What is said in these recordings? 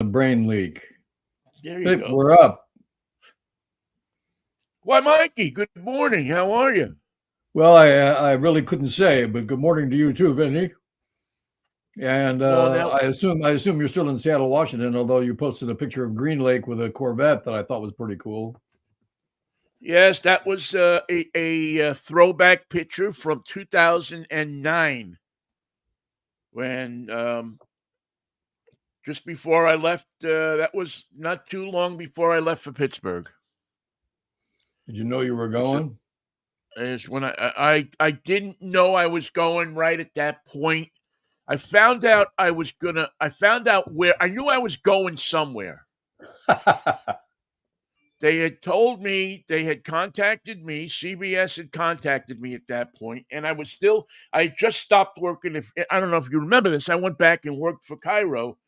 brain leak. There you go. We're up. Why, Mikey, good morning. How are you? Well, I really couldn't say, but good morning to you too, Vinnie. And Well, now, I assume you're still in Seattle, Washington. Although you posted a picture of Green Lake with a Corvette that I thought was pretty cool. yes, that was a throwback picture from 2009 when just before I left. That was not too long before I left for Pittsburgh. Did you know you were So going? is when I didn't know I was going right at that point. I found out I was gonna. I found out where I knew I was going somewhere. They had told me, they had contacted me. CBS had contacted me at that point, and I had just stopped working. If I don't know if you remember this, I went back and worked for Cairo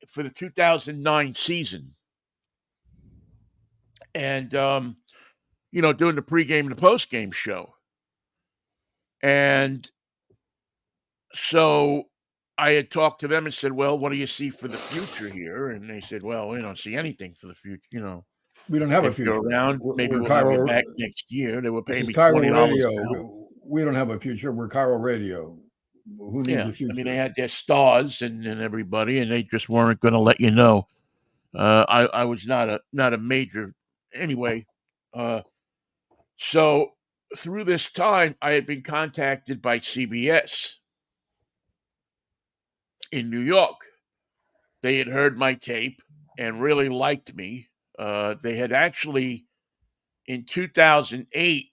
for the 2009 season, and doing the pregame and the postgame show, and so I had talked to them and said, "Well, what do you see for the future here?" And they said, "Well, we don't see anything for the future. We don't have a If you're future. around, maybe We're we'll have you Cairo. back next year." They were This paying is me Cairo $20 Radio. an hour. We don't have a future. We're Cairo Radio. Who needs Yeah, a I mean, they future? had their stars and everybody, and they just weren't going to let you know. I was not a major anyway. Uh, so through this time, I had been contacted by CBS in New York. They had heard my tape and really liked me. They had actually in 2008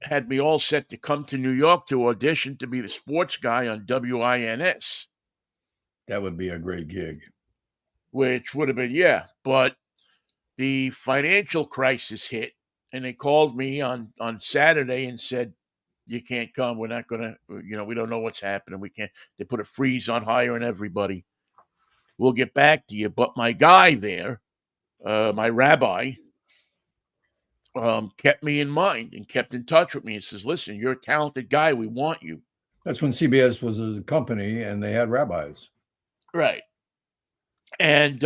had me all set to come to New York to audition to be the sports guy on WINS, That would be a great gig. which would have been, yeah, but the financial crisis hit, and they called me on Saturday and said, "You can't come. We're not going to. We don't know what's happening. We can't." They put a freeze on hiring everybody. We'll get back to you. But my guy there, my rabbi, kept me in mind and kept in touch with me and says, "Listen, you're a talented guy. We want you." That's when CBS was a company and they had rabbis. Right. And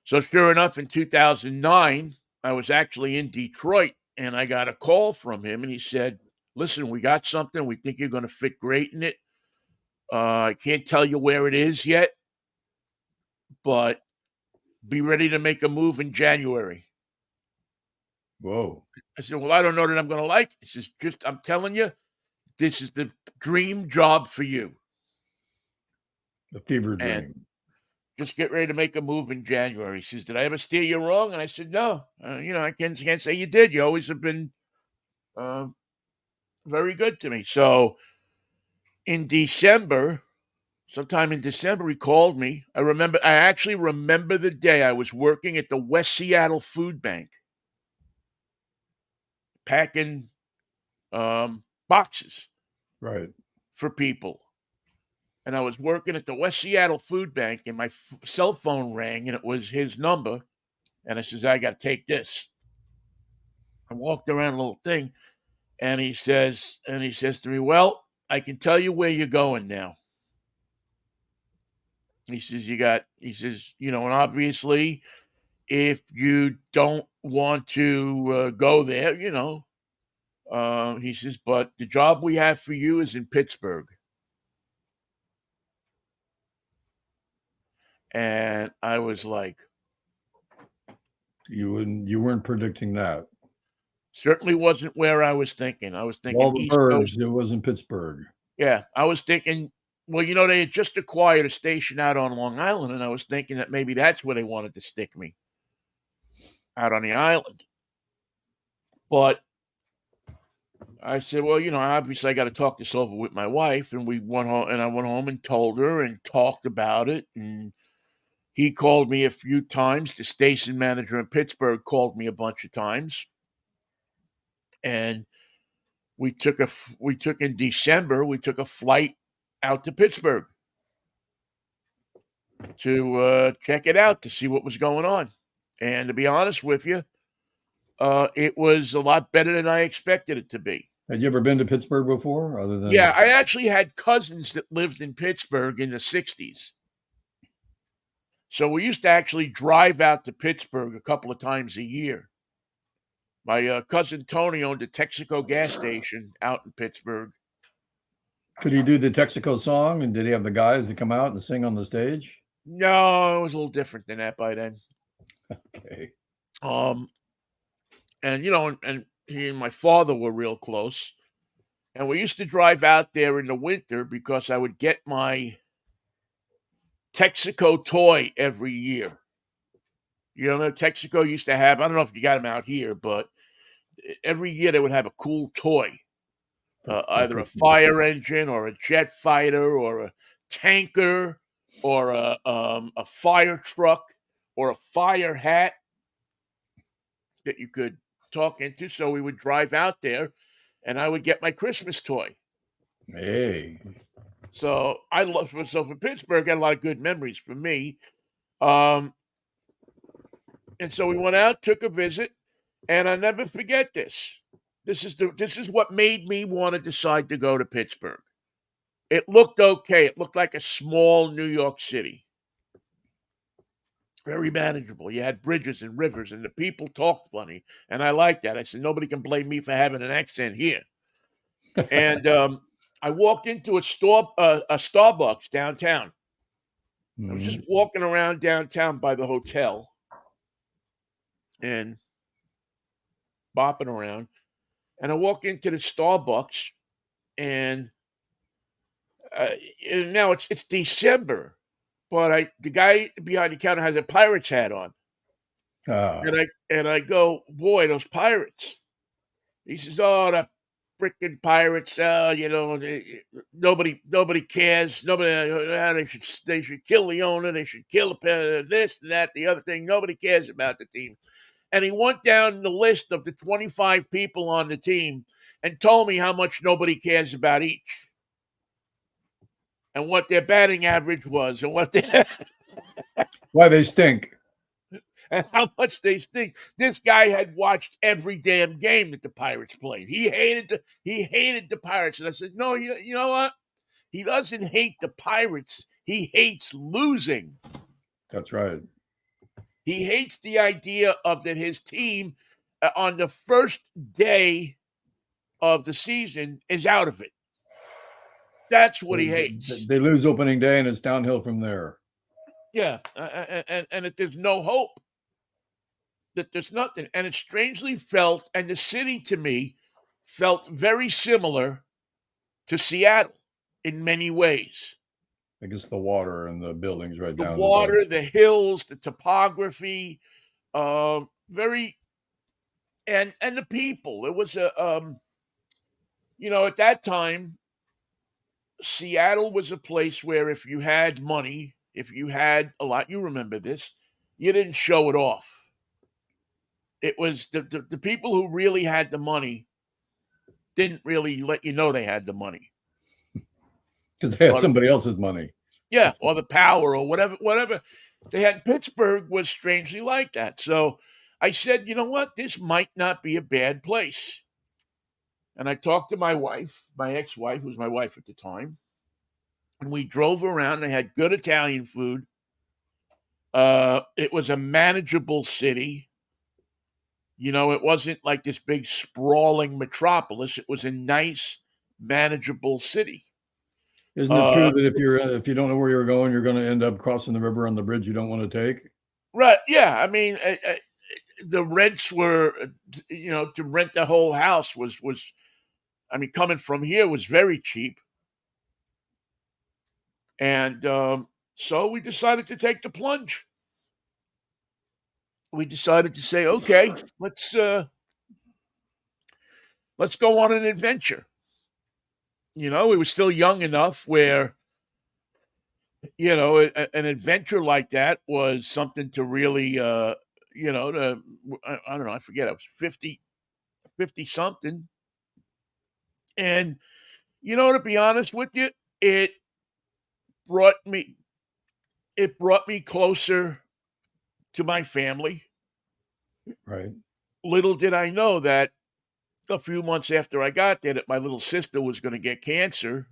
so, sure enough, in 2009, I was actually in Detroit and I got a call from him and he said, "Listen, we got something. We think you're going to fit great in it. I can't tell you where it is yet, but be ready to make a move in January." Whoa, I said, "Well, I don't know that I'm going to like it." He says, "I'm telling you, this is the dream job for you. the fever And dream. just get ready to make a move in January." He says, "Did I ever steer you wrong?" And I said, "No. I can't say you did. You always have been uh, very good to me." So in December, sometime in December, he called me. I actually remember the day I was working at the West Seattle Food Bank, packing boxes Right. for people. And I was working at the West Seattle Food Bank, and my cell phone rang, and it was his number. And I says, "I got to take this." I walked around a little thing, and he says to me, "Well, I can tell you where you're going now." He says, and obviously, if you don't want to go there, he says, "but the job we have for you is in Pittsburgh." And I was like, You weren't predicting that. certainly wasn't where I was thinking. I was Of thinking all the East Coast. birds, it wasn't Pittsburgh. Yeah, I was thinking, well, they had just acquired a station out on Long Island, and I was thinking that maybe that's where they wanted to stick me, out on the island. But I said, "Well, obviously I got to talk this over with my wife." And we went home, and I went home and told her and talked about it. And he called me a few times. The station manager in Pittsburgh called me a bunch of times. And we took in December, we took a flight out to Pittsburgh to check it out to see what was going on. And to be honest with you, it was a lot better than I expected it to be. Had you ever been to Pittsburgh before, other Yeah, than I actually had cousins that lived in Pittsburgh in the 60s. So we used to actually drive out to Pittsburgh a couple of times a year. My cousin Tony owned a Texaco gas station out in Pittsburgh. Could he do the Texaco song? And did he have the guys to come out and sing on the stage? No, it was a little different than that by then. Okay. And and he and my father were real close. And we used to drive out there in the winter because I would get my Texaco toy every year. Texaco used to have, I don't know if you got them out here, but every year they would have a cool toy. Either a fire engine or a jet fighter or a tanker or a fire truck or a fire hat that you could talk into. So we would drive out there and I would get my Christmas toy. Hey. So I love myself in Pittsburgh. Got a lot of good memories for me. And so we went out, took a visit, and I never forget this. This is what made me want to decide to go to Pittsburgh. It looked okay. It looked like a small New York City. Very manageable. You had bridges and rivers, and the people talked funny, and I liked that. I said, nobody can blame me for having an accent here. And I walked into a Starbucks downtown. I was just walking around downtown by the hotel and bopping around. And I walk into the Starbucks, and now it's December, but the guy behind the counter has a Pirates hat on, and I go, boy, those Pirates. He says, oh, the freaking Pirates. Nobody cares. Nobody. They should kill the owner. They should kill this and that, the other thing. Nobody cares about the team. And he went down the list of the 25 people on the team and told me how much nobody cares about each, and what their batting average was, and why they stink, and how much they stink. This guy had watched every damn game that the Pirates played. He hated the Pirates, and I said, no, you know what? He doesn't hate the Pirates. He hates losing. That's right. He hates the idea of that his team on the first day of the season is out of it. That's what he hates. They lose opening day, and it's downhill from there. Yeah, and that there's no hope. That there's nothing. And it strangely felt, and the city to me felt very similar to Seattle in many ways. I guess the water and the buildings right down. The water, the hills, the topography, very, and the people. It was at that time, Seattle was a place where if you had money, if you had a lot, you remember this, you didn't show it off. It was the people who really had the money didn't really let you know they had the money. Because they had somebody else's money. Yeah, or the power, or whatever they had. Pittsburgh was strangely like that. So I said, you know what? This might not be a bad place. And I talked to my wife, my ex-wife, who was my wife at the time. And we drove around. They had good Italian food. It was a manageable city. It wasn't like this big sprawling metropolis. It was a nice, manageable city. Isn't it true that if you don't know where you're going to end up crossing the river on the bridge you don't want to take? Right. Yeah. I mean, the rents were, to rent the whole house was, coming from here was very cheap. And so we decided to take the plunge. We decided to say, okay, let's go on an adventure. We were still young enough where, an adventure like that was something to really, I don't know, I forget, I was 50 something. And, to be honest with you, it brought me closer to my family. Right. Little did I know that a few months after I got there, that my little sister was going to get cancer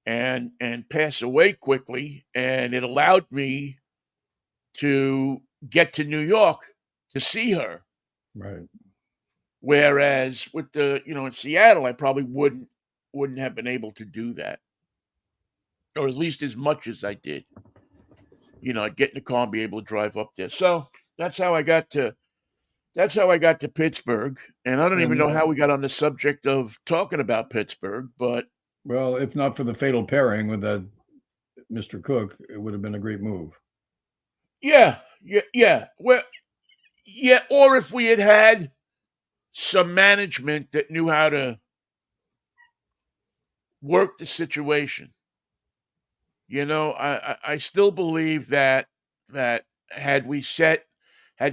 and pass away quickly. And it allowed me to get to New York to see her. Right. Whereas with the, in Seattle, I probably wouldn't have been able to do that, or at least as much as I did. I'd get in the car and be able to drive up there. So that's how I got to Pittsburgh. And I don't even know how we got on the subject of talking about Pittsburgh, but well, if not for the fatal pairing with that Mr. Cook, it would have been a great move. Yeah. Well, yeah. Or if we had some management that knew how to work the situation. I still believe that had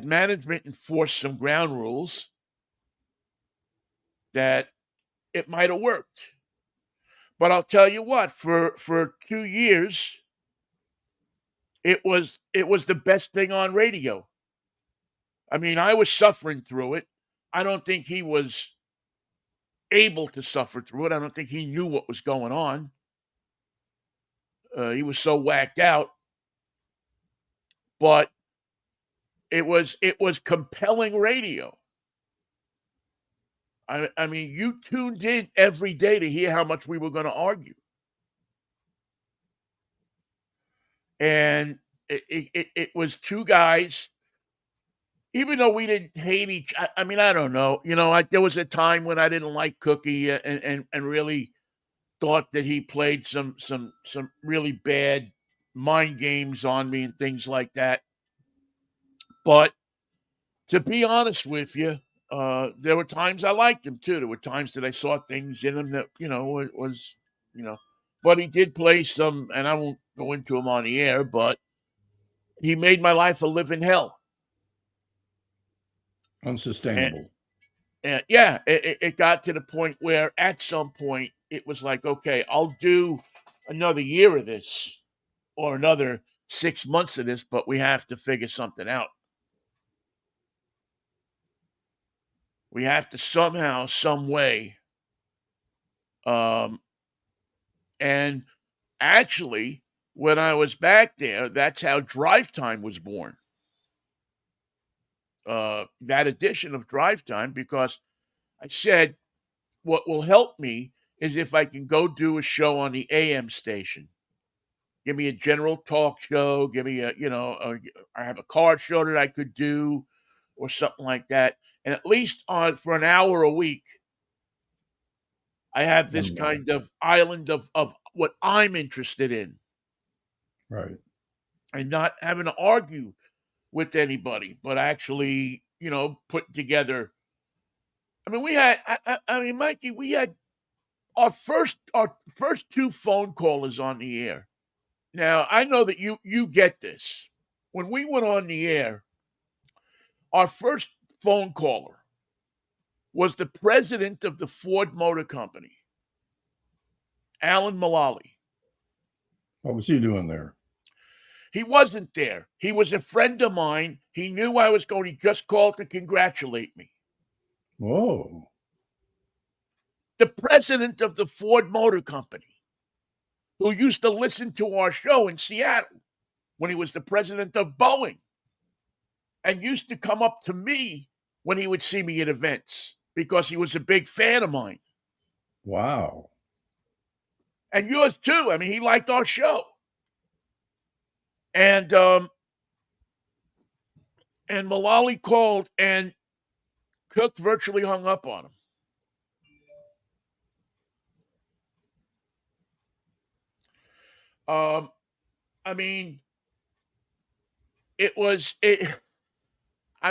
management enforced some ground rules, that it might have worked. But I'll tell you what, for 2 years, it was the best thing on radio. I mean, I was suffering through it. I don't think he was able to suffer through it. I don't think he knew what was going on. He was so whacked out. But it was compelling radio. I mean, you tuned in every day to hear how much we were going to argue. And it was two guys, even though we didn't hate each. I mean, I don't know. There was a time when I didn't like Cookie and really thought that he played some really bad mind games on me and things like that. But to be honest with you, there were times I liked him too. There were times that I saw things in him that it was, But he did play some, and I won't go into him on the air, but he made my life a living hell. Unsustainable. And yeah, it got to the point where at some point it was like, okay, I'll do another year of this or another 6 months of this, but we have to figure something out. We have to somehow, some way. And actually, when I was back there, that's how Drive Time was born. That edition of Drive Time, because I said, what will help me is if I can go do a show on the AM station. Give me a general talk show. Give me I have a car show that I could do or something like that. And at least for an hour a week, I have this kind of island of what I'm interested in. Right. And not having to argue with anybody, but actually, put together. I mean, Mikey, we had our first two phone callers on the air. Now, I know that you get this. When we went on the air, our first phone caller was the president of the Ford Motor Company, Alan Mullally. What was he doing there? He wasn't there. He was a friend of mine. He knew I was going. He just called to congratulate me. Whoa. The president of the Ford Motor Company, who used to listen to our show in Seattle when he was the president of Boeing, and used to come up to me when he would see me at events because he was a big fan of mine. Wow. And yours too. I mean, he liked our show. And Mullally called, and Cook virtually hung up on him. I mean, it was. And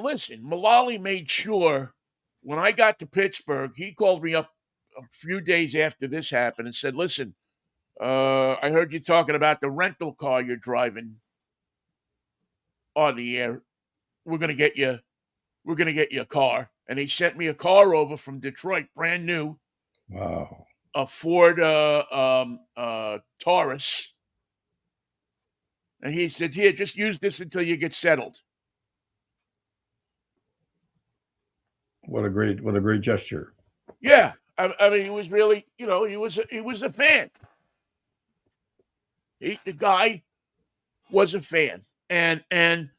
listen, Mullally made sure when I got to Pittsburgh, he called me up a few days after this happened and said, "Listen, I heard you talking about the rental car you're driving on the air. We're gonna get you a car." And he sent me a car over from Detroit, brand new. Wow. A Ford Taurus. And he said, "Here, just use this until you get settled." What a great gesture. Yeah, I mean, he was really, he was a fan. The guy was a fan. And then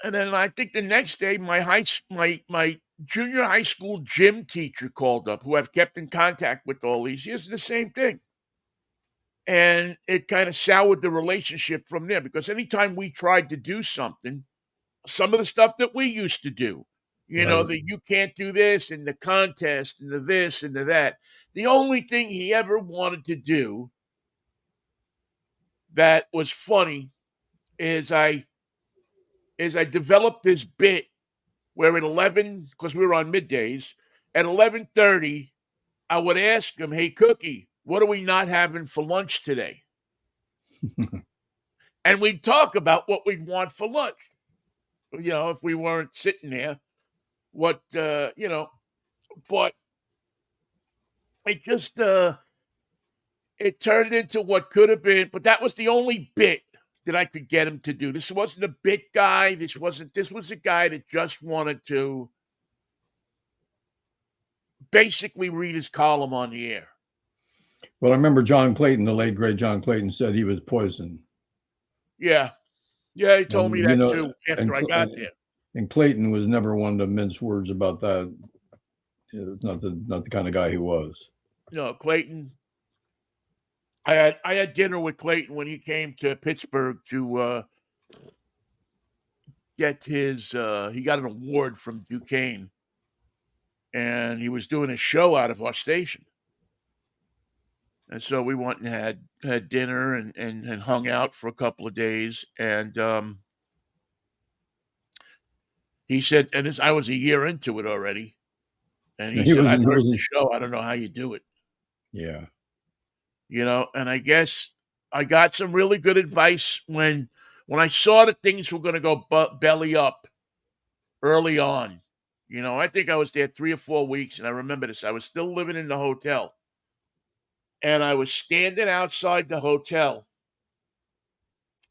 I think the next day my junior high school gym teacher called up, who I've kept in contact with all these years, the same thing. And it kind of soured the relationship from there because anytime we tried to do something, some of the stuff that we used to do, Right. the you can't do this and the contest and the this and the that. The only thing he ever wanted to do that was funny is I developed this bit where at 11, because we were on middays, at 11:30, I would ask him, "Hey, Cookie, what are we not having for lunch today?" And we'd talk about what we'd want for lunch. If we weren't sitting there, what but it just it turned into what could have been, but that was the only bit that I could get him to do. This wasn't a bit guy. This was a guy that just wanted to basically read his column on the air. Well, I remember John Clayton, the late great John Clayton, said he was poison. Yeah. Yeah, he told me And, that too after I got there. And Clayton was never one to mince words about that. Not the kind of guy he was. No, Clayton. I had dinner with Clayton when he came to Pittsburgh to get his he got an award from Duquesne, and he was doing a show out of our station. And so we went and had dinner and hung out for a couple of days. And he said, and I was a year into it already. And he said, "I've heard the show. I don't know how you do it." Yeah. And I guess I got some really good advice when I saw that things were going to go belly up early on. I think I was there 3 or 4 weeks, and I remember this. I was still living in the hotel, and I was standing outside the hotel,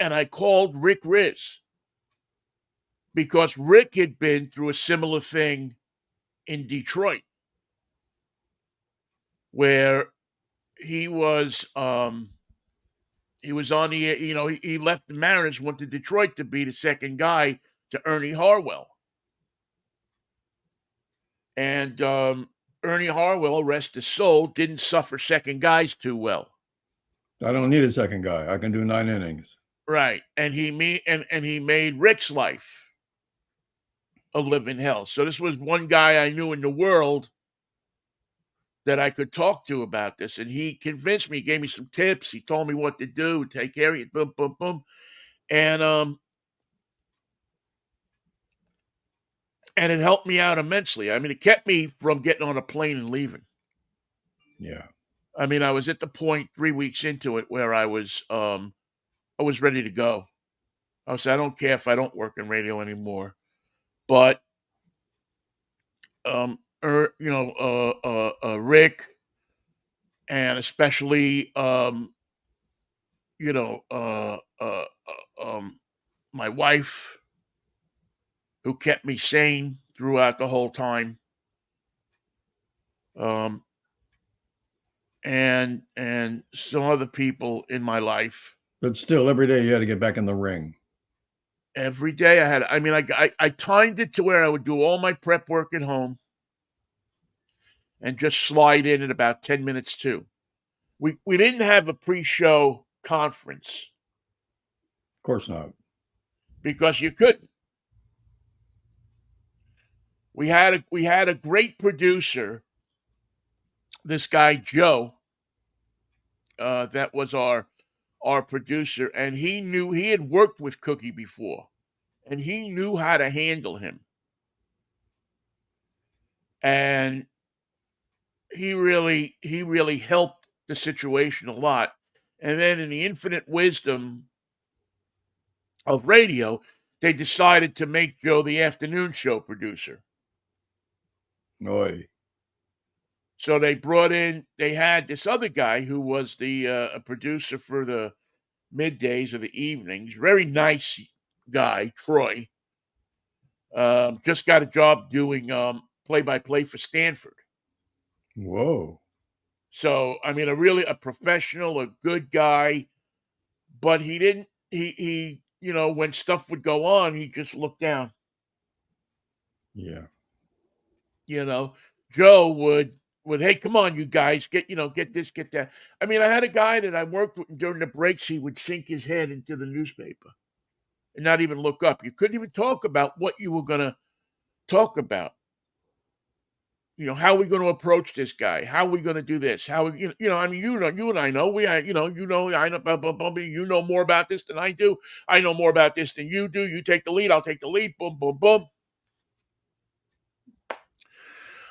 and I called Rick Riz because Rick had been through a similar thing in Detroit, where he was on the he left the Mariners, went to Detroit to be the second guy to Ernie Harwell. And Ernie Harwell, rest his soul, didn't suffer second guys too well. I don't need a second guy. I can do 9 innings. Right. And he made Rick's life a living hell. So this was one guy I knew in the world that I could talk to about this. And he convinced me, gave me some tips. He told me what to do, take care of it, boom, boom, boom. And it helped me out immensely. I mean, it kept me from getting on a plane and leaving. Yeah. I mean, I was at the point 3 weeks into it where I was ready to go. I said, I don't care if I don't work in radio anymore, but Rick, and especially my wife, who kept me sane throughout the whole time. And some other people in my life. But still, every day you had to get back in the ring. Every day I timed it to where I would do all my prep work at home and just slide in at about 10 minutes too. We didn't have a pre-show conference. Of course not. Because you couldn't. We had a great producer, this guy Joe, that was our producer, and he had worked with Cookie before, and he knew how to handle him. And he really helped the situation a lot. And then in the infinite wisdom of radio, they decided to make Joe the afternoon show producer. Oy. So they had this other guy who was the a producer for the middays or the evenings. Very nice guy, Troy. Just got a job doing play-by-play for Stanford. Whoa. So, I mean, a professional, a good guy, but he didn't he when stuff would go on, he just looked down. Yeah. Joe would, hey, come on, you guys, get this, get that. I mean, I had a guy that I worked with, and during the breaks, he would sink his head into the newspaper and not even look up. You couldn't even talk about what you were going to talk about. How are we going to approach this guy? How are we going to do this? I mean, you and I know, I know, blah, blah, blah, you know more about this than I do. I know more about this than you do. You take the lead, I'll take the lead. Boom, boom, boom.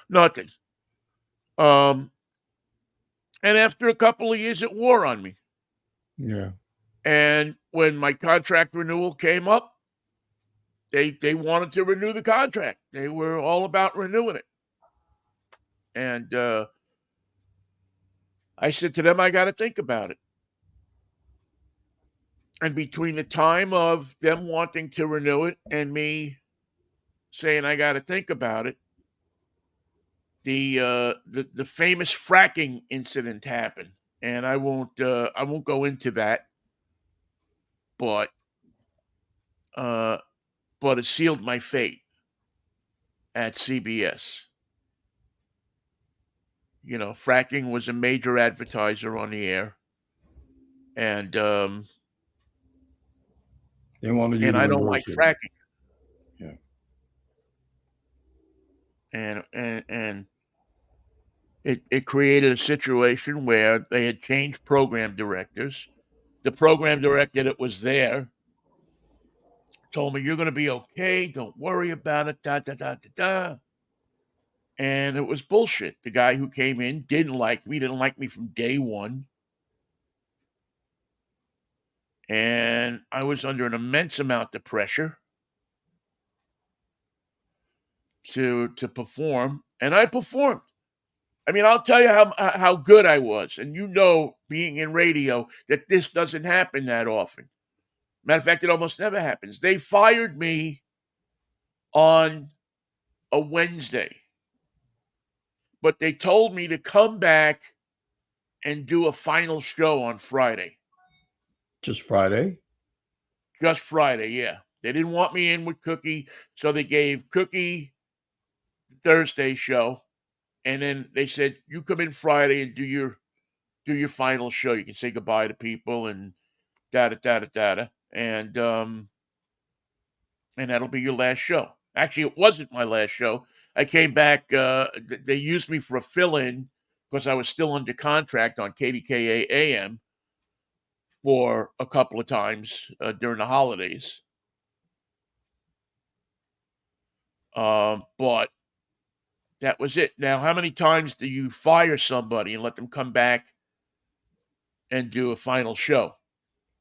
Nothing. And after a couple of years, it wore on me. Yeah. And when my contract renewal came up, they wanted to renew the contract. They were all about renewing it. And I said to them, I got to think about it. And between the time of them wanting to renew it and me saying I got to think about it, the famous fracking incident happened, and I won't go into that, but it sealed my fate at CBS. Fracking was a major advertiser on the air, and They wanted you to I don't like reverse it. fracking. Yeah. And it created a situation where they had changed program directors. The program director that was there told me, "You're going to be okay. Don't worry about it." Da da da da da. And it was bullshit. The guy who came in didn't like me. Didn't like me from day one. And I was under an immense amount of pressure to perform, and I performed. I mean, I'll tell you how good I was, and being in radio, that this doesn't happen that often. Matter of fact, it almost never happens. They fired me on a Wednesday, but they told me to come back and do a final show on Friday. Just Friday? Just Friday, yeah. They didn't want me in with Cookie, so they gave Cookie the Thursday show, and then they said, "You come in Friday and do your final show. You can say goodbye to people and da da da da da, and that'll be your last show." Actually, it wasn't my last show. I came back. They used me for a fill-in because I was still under contract on KDKA AM for a couple of times during the holidays. But that was it. Now, how many times do you fire somebody and let them come back and do a final show?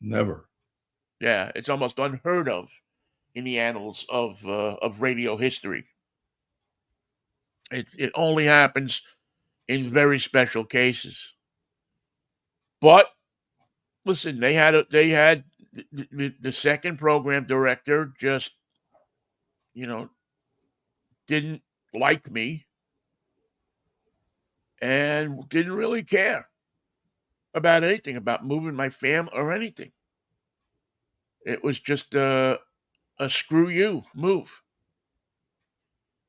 Never. Yeah, it's almost unheard of in the annals of radio history. It only happens in very special cases. But listen, they had the second program director just didn't like me and didn't really care about anything, about moving my family or anything. It was just a screw you move.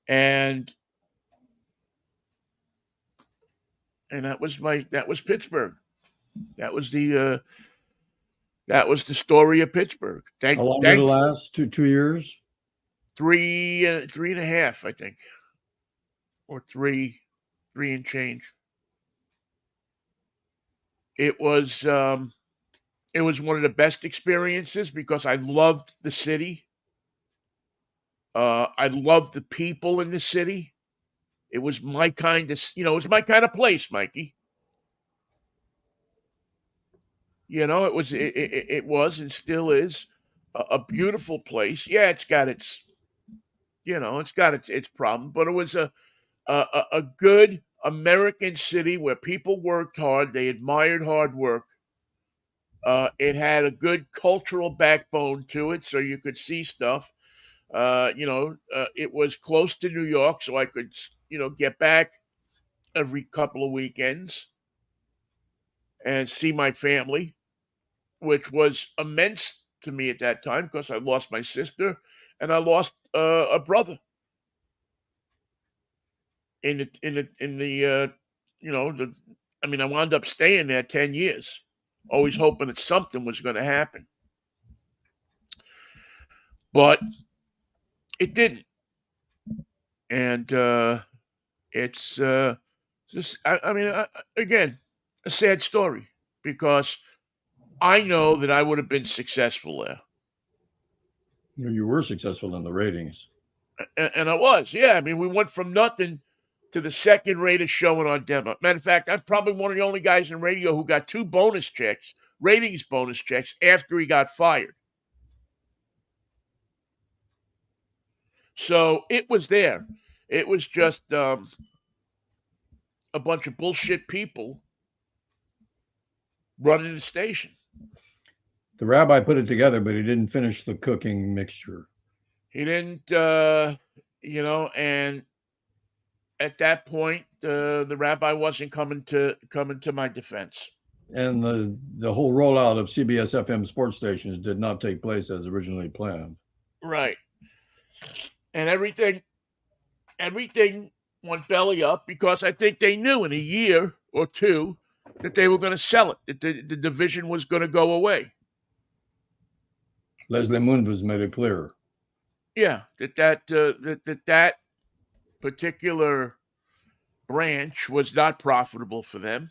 And that was Pittsburgh. That was the story of Pittsburgh. How long did it last? 2 years? 3.5, I think, or three and change. It was one of the best experiences because I loved the city. I loved the people in the city. It was my kind of, it was my kind of place, Mikey. It was and still is a beautiful place. Yeah, it's got its problem, but it was a good American city where people worked hard. They admired hard work. It had a good cultural backbone to it, so you could see stuff. It was close to New York, so I could, get back every couple of weekends and see my family, which was immense to me at that time because I lost my sister and I lost a brother I wound up staying there 10 years, always hoping that something was going to happen. But it didn't. And it's just, again, a sad story because I know that I would have been successful there. You were successful in the ratings. And I was, yeah. I mean, we went from nothing to the second rated show in our demo. Matter of fact, I'm probably one of the only guys in radio who got 2 bonus checks, ratings bonus checks, after he got fired. So it was there. It was just a bunch of bullshit people running the station. The rabbi put it together, but he didn't finish the cooking mixture. He didn't, and at that point, the rabbi wasn't coming to my defense. And the whole rollout of CBS FM sports stations did not take place as originally planned. Right. And everything went belly up because I think they knew in a year or two that they were going to sell it, that the division was going to go away. Leslie Moonves made it clear. Yeah, that particular branch was not profitable for them,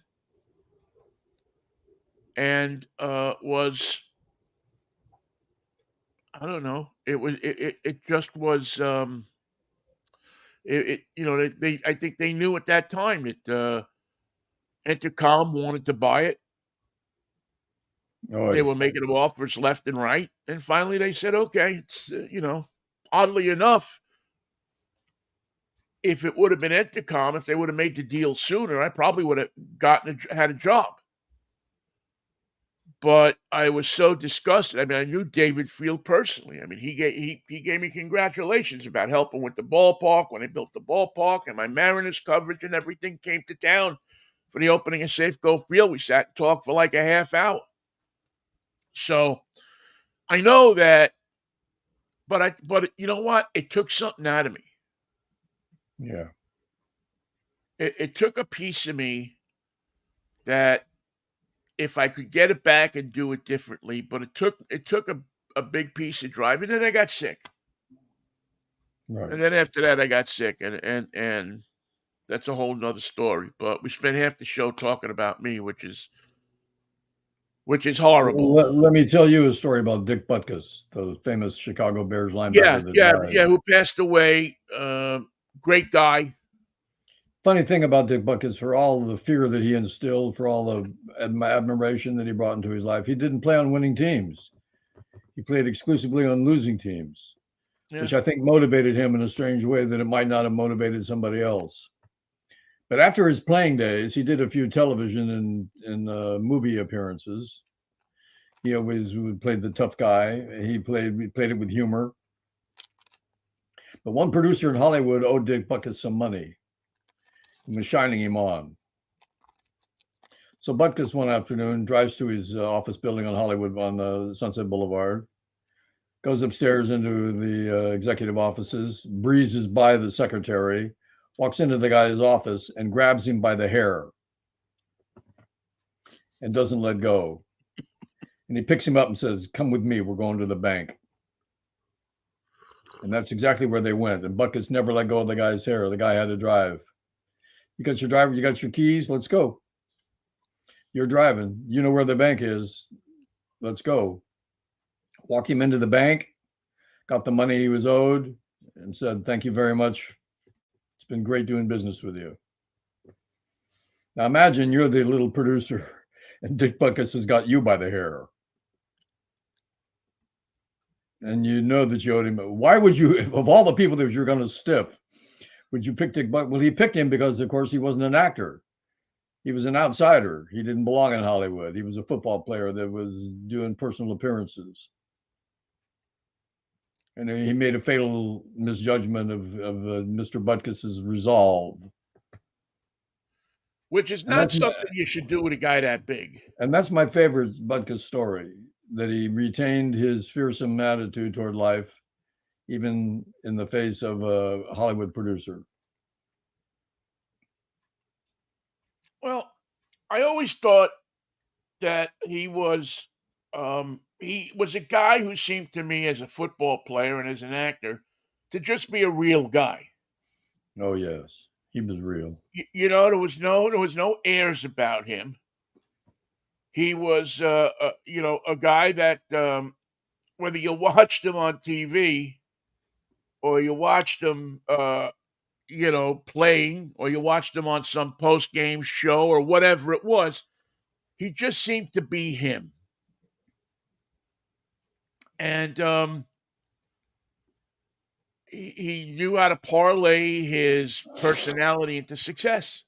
and was, I don't know. It just was. I think they knew at that time that Entercom wanted to buy it. Oh, They were making them offers left and right, and finally they said, "Okay." It's oddly enough, if it would have been Entercom, if they would have made the deal sooner, I probably would have had a job. But I was so disgusted. I mean, I knew David Field personally. I mean, he gave me congratulations about helping with the ballpark when they built the ballpark, and my Mariners coverage and everything came to town for the opening of Safeco Field. We sat and talked for like a half hour. So I know that, but you know what? It took something out of me. Yeah. It took a piece of me that, if I could get it back and do it differently, but it took a big piece of drive, and then I got sick. Right. And then after that, I got sick, and that's a whole nother story. But we spent half the show talking about me, which is horrible. Let me tell you a story about Dick Butkus, the famous Chicago Bears linebacker. Yeah, who passed away. Great guy. Funny thing about Dick Butkus, for all the fear that he instilled, for all the admiration that he brought into his life, he didn't play on winning teams. He played exclusively on losing teams, which I think motivated him in a strange way that it might not have motivated somebody else. But after his playing days, he did a few television and movie appearances. He always played the tough guy. He played it with humor. But one producer in Hollywood owed Dick Butkus some money and was shining him on. So Butkus one afternoon drives to his office building on Hollywood on Sunset Boulevard, goes upstairs into the executive offices, breezes by the secretary, walks into the guy's office and grabs him by the hair and doesn't let go. And he picks him up and says, "Come with me, we're going to the bank." And that's exactly where they went. And Butkus never let go of the guy's hair. The guy had to drive. You got your driver, you got your keys, let's go. You're driving. You know where the bank is. Let's go. Walk him into the bank, got the money he was owed, and said, "Thank you very much. It's been great doing business with you." Now imagine you're the little producer and Dick Butkus has got you by the hair. And you know that you owed him. Why would you, of all the people that you're going to stiff, would you pick Dick Butkus? Well, he picked him because, of course, he wasn't an actor. He was an outsider. He didn't belong in Hollywood. He was a football player that was doing personal appearances. And he made a fatal misjudgment of Mr. Butkus's resolve. Which is not something you should do with a guy that big. And that's my favorite Butkus story. that he retained his fearsome attitude toward life, even in the face of a Hollywood producer. Well, I always thought that he was a guy who seemed to me as a football player and as an actor to just be a real guy. Oh yes, he was real. There was no airs about him. He was a guy that whether you watched him on TV or you watched him playing or you watched him on some post game show or whatever it was, he just seemed to be him. And he knew how to parlay his personality into success.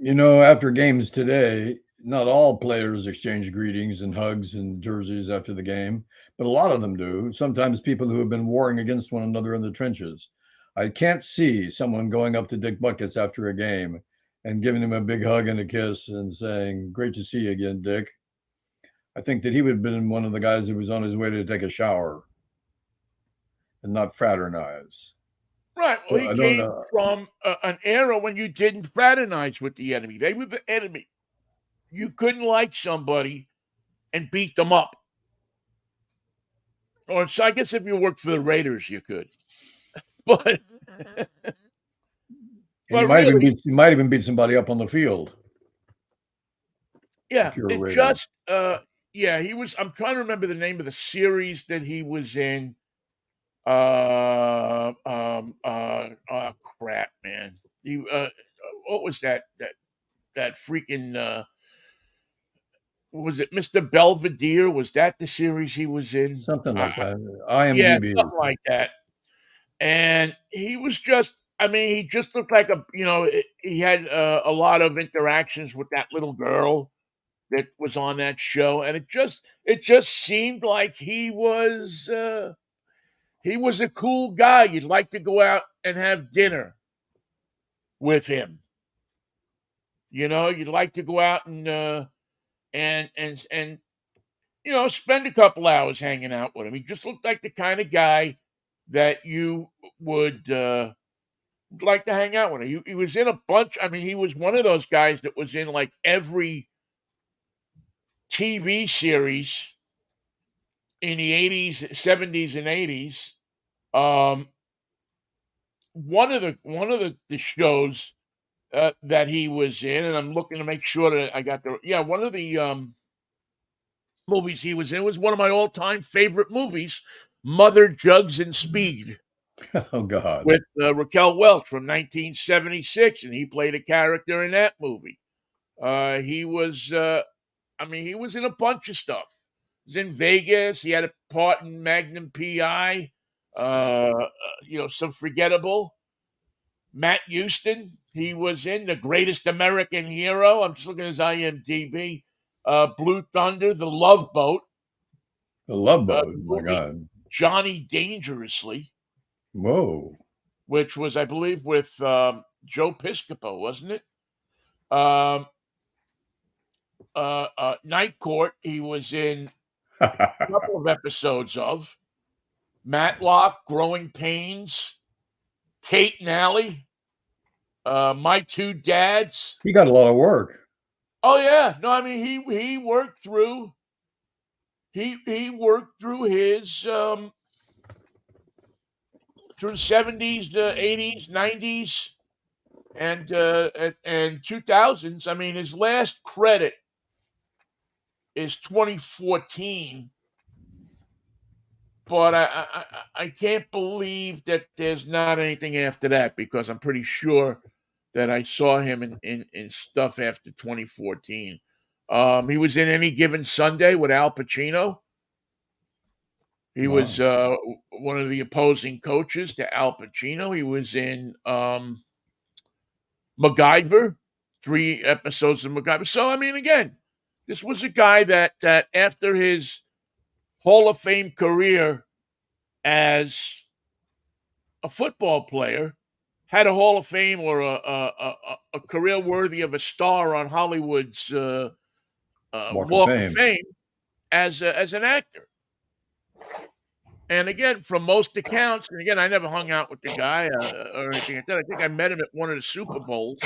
After games today, not all players exchange greetings and hugs and jerseys after the game, but a lot of them do. Sometimes people who have been warring against one another in the trenches. I can't see someone going up to Dick Butkus after a game and giving him a big hug and a kiss and saying, "Great to see you again, Dick." I think that he would have been one of the guys who was on his way to take a shower and not fraternize. Right. Well, he I don't came know. from an era when you didn't fraternize with the enemy. They were the enemy. You couldn't like somebody and beat them up. Or so I guess if you worked for the Raiders, you could. But And really, you might even beat somebody up on the field yeah, if you're a it Raider. just yeah, he was. I'm trying to remember the name of the series that he was in. Crap, man. He what was that freaking was it Mr. Belvedere? Was that the series he was in? Something like that. Yeah, IMDb. something like that. And he was just, I mean, he just looked like he had a lot of interactions with that little girl that was on that show, and it just seemed like he was a cool guy. You'd like to go out and have dinner with him. You'd like to go out and spend a couple hours hanging out with him. He just looked like the kind of guy that you would like to hang out with him. He was in a bunch. I mean, he was one of those guys that was in like every TV series in the 80s, 70s, and 80s. One of the shows that he was in, and I'm looking to make sure that I got one of the movies he was in was one of my all-time favorite movies, Mother, Jugs, and Speed, Oh God. with Raquel Welch from 1976, and he played a character in that movie. He was, he was in a bunch of stuff. He was in Vegas. He had a part in Magnum PI. Some forgettable. Matt Houston. He was in The Greatest American Hero. I'm just looking at his IMDb. Blue Thunder, The Love Boat. The Love The Boat. My movie God. Johnny Dangerously, Whoa. which was, I believe, with Joe Piscopo, wasn't it? Um, Night Court, he was in a couple of episodes of. Matlock, Growing Pains, Kate and Alley, My Two Dads. He got a lot of work. Oh yeah, no, I mean he worked through he worked through his through the 70s, the 80s, 90s, and 2000s. I mean, his last credit is 2014, but I can't believe that there's not anything after that, because I'm pretty sure that I saw him in stuff after 2014. He was in Any Given Sunday with Al Pacino. He was Wow. one of the opposing coaches to Al Pacino. He was in MacGyver, 3 episodes of MacGyver. So I mean, again, this was a guy that after his Hall of Fame career as a football player, had a Hall of Fame or a career worthy of a star on Hollywood's Walk of Walk of Fame. Fame as an actor. And again, from most accounts, and again, I never hung out with the guy or anything like that. I think I met him at one of the Super Bowls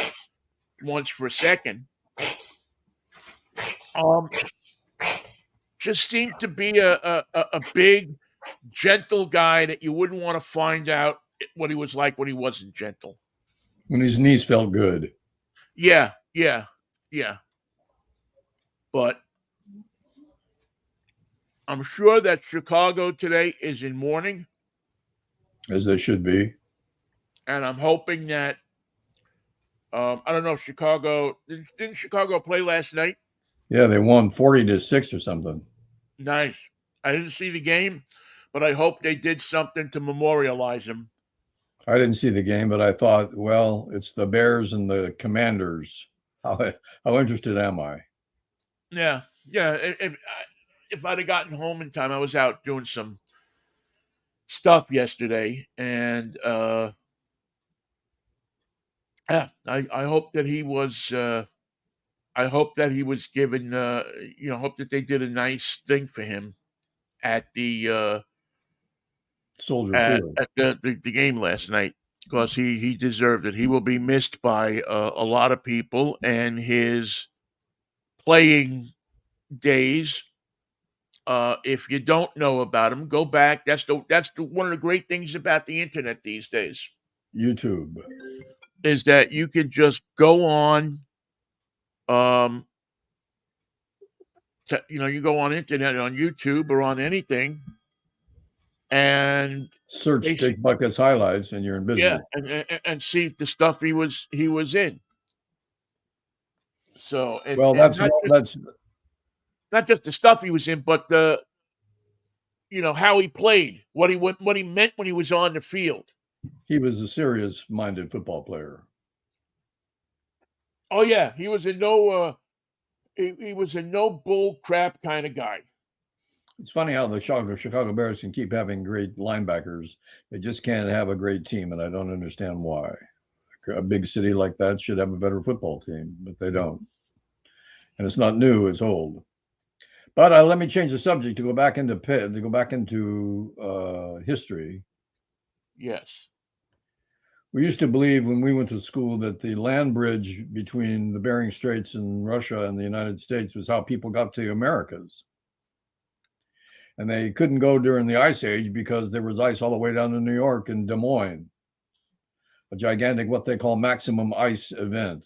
once for a second. Just seemed to be a big, gentle guy that you wouldn't want to find out what he was like when he wasn't gentle. When his knees felt good. Yeah. But I'm sure that Chicago today is in mourning. As they should be. And I'm hoping that, I don't know, didn't Chicago play last night? Yeah, they won 40-6 or something. Nice. I didn't see the game, but I hope they did something to memorialize him. I didn't see the game, but I thought, well, it's the Bears and the Commanders. How interested am I? Yeah. If I'd have gotten home in time, I was out doing some stuff yesterday, and I hope that he was. I hope that he was given. Hope that they did a nice thing for him at the Soldier at Field. the game last night, because he deserved it. He will be missed by a lot of people, and his playing days. If you don't know about him, go back. That's one of the great things about the internet these days. YouTube. Is that you can just go on, you go on internet, on YouTube or on anything, and Search Dick Butkus highlights, and you're in business. Yeah, and see the stuff he was in. So, that's not just the stuff he was in, but the how he played, what he meant when he was on the field. He was a serious-minded football player. Oh yeah, he was a no bull crap kind of guy. It's funny how the Chicago Bears can keep having great linebackers. They just can't have a great team, and I don't understand why. A big city like that should have a better football team, but they don't. And it's not new; it's old. But let me change the subject to go back into history. Yes. We used to believe when we went to school that the land bridge between the Bering Straits and Russia and the United States was how people got to the Americas. And they couldn't go during the Ice Age because there was ice all the way down to New York and Des Moines, a gigantic, what they call maximum ice event.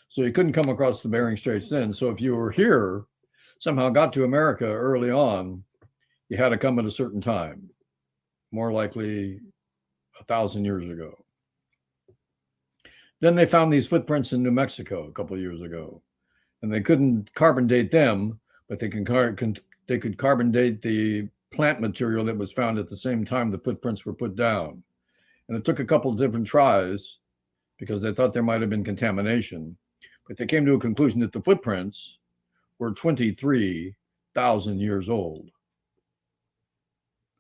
So you couldn't come across the Bering Straits then. So if you were here, somehow got to America early on, you had to come at a certain time, more likely 1,000 years ago. Then they found these footprints in New Mexico a couple of years ago, and they couldn't carbon date them, but they could carbon date the plant material that was found at the same time the footprints were put down. And it took a couple of different tries because they thought there might have been contamination, but they came to a conclusion that the footprints were 23,000 years old.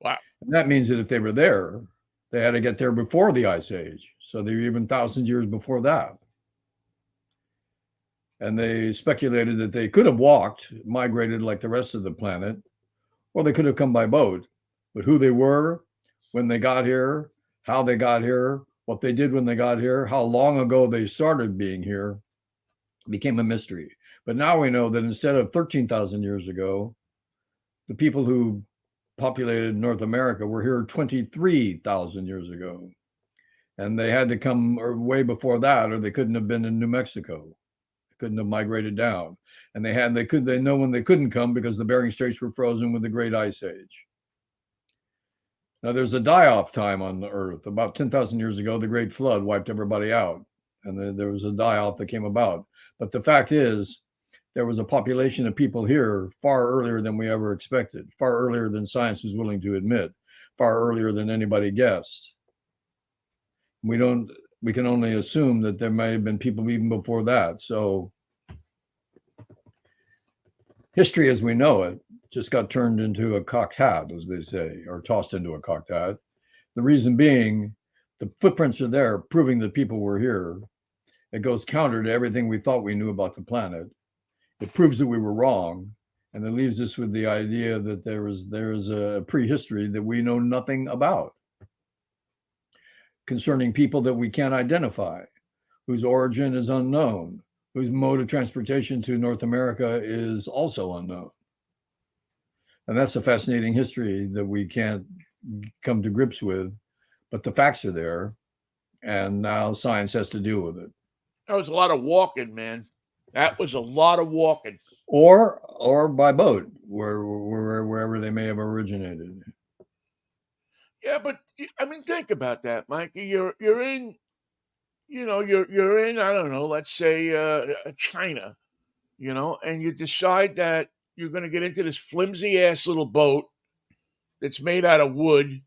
Wow. And that means that if they were there, they had to get there before the Ice Age. So they were even 1,000 years before that. And they speculated that they could have migrated like the rest of the planet, or they could have come by boat. But who they were, when they got here, how they got here, what they did when they got here, how long ago they started being here, became a mystery. But now we know that instead of 13,000 years ago, the people who populated North America were here 23,000 years ago. And they had to come way before that, or they couldn't have been in New Mexico. Couldn't have migrated down, and they know when they couldn't come because the Bering Straits were frozen with the Great Ice Age. Now there's a die-off time on the Earth. About 10,000 years ago, the Great Flood wiped everybody out, and then there was a die-off that came about. But the fact is, there was a population of people here far earlier than we ever expected, far earlier than science was willing to admit, far earlier than anybody guessed. We can only assume that there may have been people even before that. So history as we know it just got turned into a cocked hat, as they say, or tossed into a cocked hat. The reason being, the footprints are there proving that people were here. It goes counter to everything we thought we knew about the planet. It proves that we were wrong. And it leaves us with the idea that there is a prehistory that we know nothing about, concerning people that we can't identify, whose origin is unknown, whose mode of transportation to North America is also unknown. And that's a fascinating history that we can't come to grips with, but the facts are there, and now science has to deal with it. That was a lot of walking, man. That was a lot of walking. Or by boat, wherever they may have originated. Yeah, but I mean, think about that, Mikey. You're in, you're in. I don't know. Let's say China, and you decide that you're going to get into this flimsy ass little boat that's made out of wood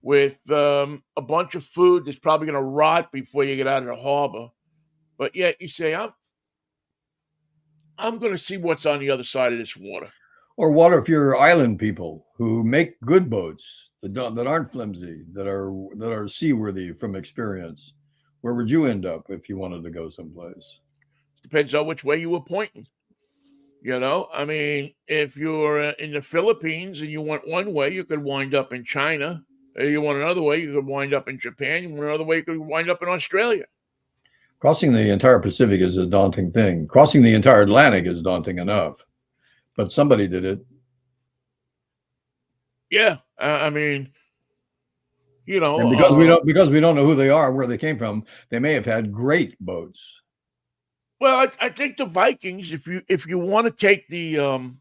with a bunch of food that's probably going to rot before you get out of the harbor. But yet you say, I'm going to see what's on the other side of this water. Or what if you're island people who make good boats that aren't flimsy, that are seaworthy from experience? Where would you end up if you wanted to go someplace? Depends on which way you were pointing. I mean, if you're in the Philippines and you went one way, you could wind up in China. You want another way, you could wind up in Japan. You want another way, you could wind up in Australia. Crossing the entire Pacific is a daunting thing. Crossing the entire Atlantic is daunting enough, but somebody did it. Yeah, I mean, And because we don't know who they are, where they came from, they may have had great boats. well, I think the Vikings, if you want to take the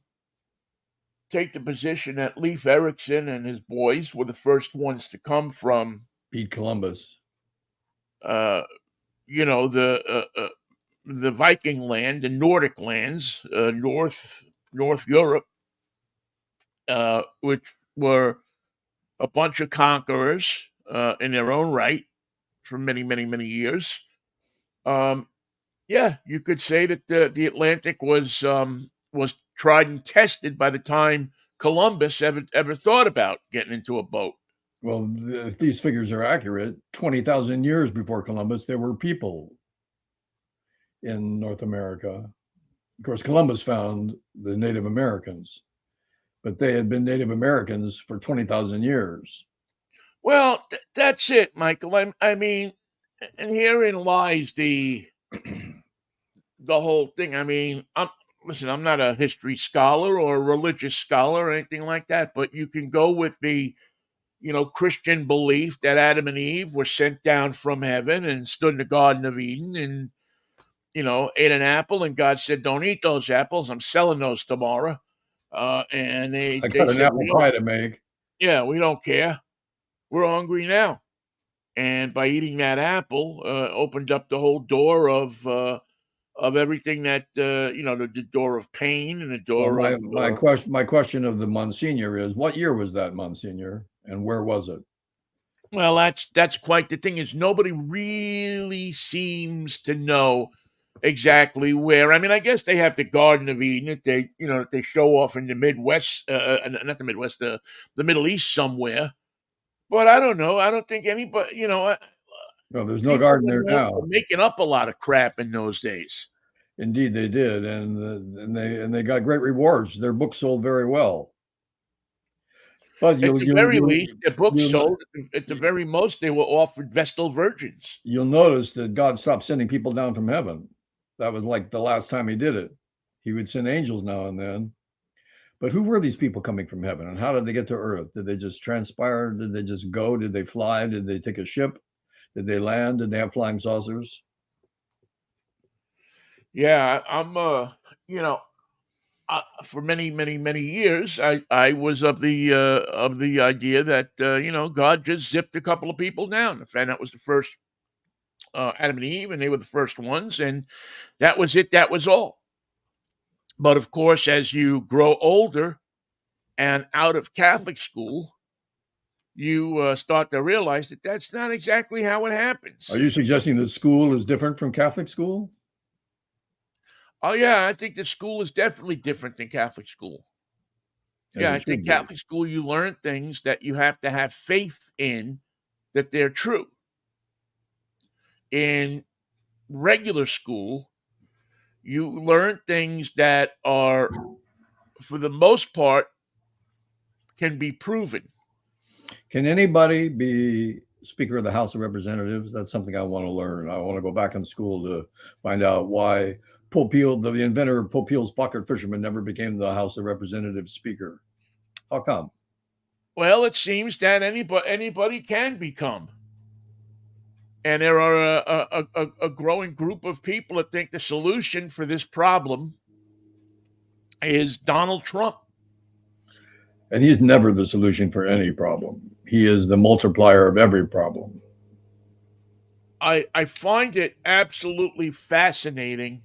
position that Leif Erikson and his boys were the first ones to come from, Beat Columbus. uh, the Viking land, the Nordic lands, North Europe, which were a bunch of conquerors in their own right for many, many, many years. Um, yeah, you could say that the Atlantic was tried and tested by the time Columbus ever thought about getting into a boat. Well, if these figures are accurate, 20,000 years before Columbus, there were people in North America. Of course, Columbus found the Native Americans, but they had been Native Americans for 20,000 years. Well, that's it, Michael. I mean, and herein lies the whole thing. I mean, I'm not a history scholar or a religious scholar or anything like that, but you can go with the Christian belief that Adam and Eve were sent down from heaven and stood in the Garden of Eden and ate an apple, and God said, "Don't eat those apples. I'm selling those tomorrow." And I they got an said, apple pie to make. "Yeah, we don't care. We're hungry now." And by eating that apple, opened up the whole door of everything that the door of pain and the Well, door of my question of the Monsignor is, what year was that, Monsignor, and where was it? well, that's quite the thing is nobody really seems to know exactly where. I mean, I guess they have the Garden of Eden that they show off in the Midwest, not the Midwest, the Middle East somewhere. But I don't know. I don't think anybody, No, there's no people garden were there known for now. making up a lot of crap in those days. Indeed, they did, and they got great rewards. Their book sold very well. But At you'll the you'll very you'll least, their books you'll no- sold. At the very most, they were offered Vestal virgins. you'll notice that God stopped sending people down from heaven. That was like the last time he did it. He would send angels now and then. But who were these people coming from heaven, and how did they get to earth? Did they just transpire? Did they just go? Did they fly? Did they take a ship? Did they land? Did they have flying saucers? Yeah, you know, for many, many, many years, I was of the idea that God just zipped a couple of people down, and that was the first Adam and Eve, and they were the first ones, and that was it. That was all. But of course, as you grow older and out of Catholic school, you start to realize that that's not exactly how it Are happens. you suggesting that school is different from Catholic school? Oh yeah, I think the school is definitely different than Catholic school. As Yeah, it I think should be. Catholic school you learn things that you have to have faith in that they're true. In regular school, you learn things that are for the most part, can be proven. Can anybody be Speaker of the House of Representatives? That's something I want to learn. I want to go back in school to find out why Popeil, the inventor of Popeil's pocket fisherman, never became the House of Representatives Speaker. How come? Well, it seems that anybody can become. And there are a growing group of people that think the solution for this problem is Donald Trump. And he's never the solution for any problem. He is the multiplier of every problem. I find it absolutely fascinating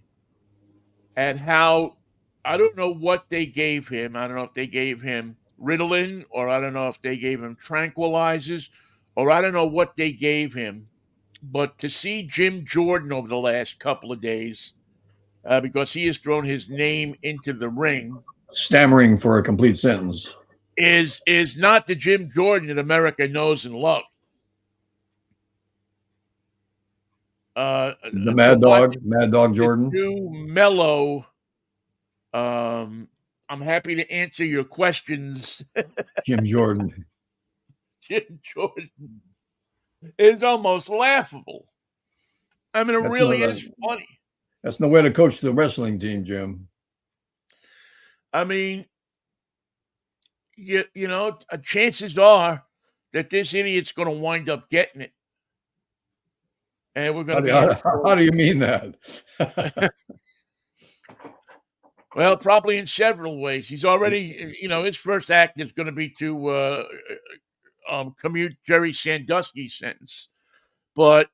at how, I don't know what they gave him. I don't know if they gave him Ritalin, or I don't know if they gave him tranquilizers, or I don't know what they gave him. But to see Jim Jordan over the last couple of days, because he has thrown his name into the ring, Stammering for a complete sentence. is not the Jim Jordan that America knows and loves. The Mad Dog Jordan. Too mellow. I'm happy to answer your questions. Jim Jordan. Jim Jordan is almost laughable. I mean, it really is funny. That's no way to coach the wrestling team, Jim. I mean, you know, chances are that this idiot's going to wind up getting it. And we're going to How do you mean that? Well, probably in several ways. He's already, his first act is going to be to commute Jerry Sandusky's sentence. But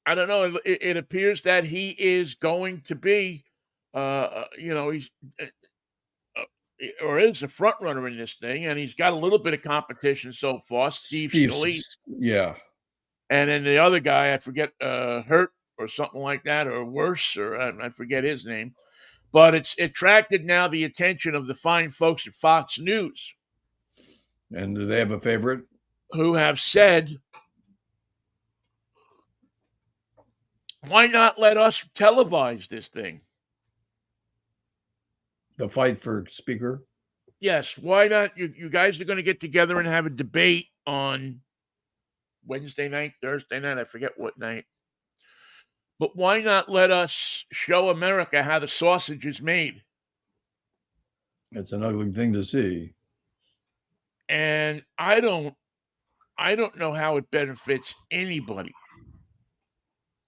I don't know. It appears that he is going to be, he's or is a front runner in this thing, and he's got a little bit of competition so far. Steve Scalise, yeah, and then the other guy, I forget, Hurt or something like that, or worse, or I forget his name. But it's attracted now the attention of the fine folks at Fox News. And do they have a favorite? Who have said, why not let us televise this thing? The fight for speaker? Yes. Why not? You guys are going to get together and have a debate on Wednesday night, Thursday night, I forget what night. But why not let us show America how the sausage is made? It's an ugly thing to see. And I don't know how it benefits anybody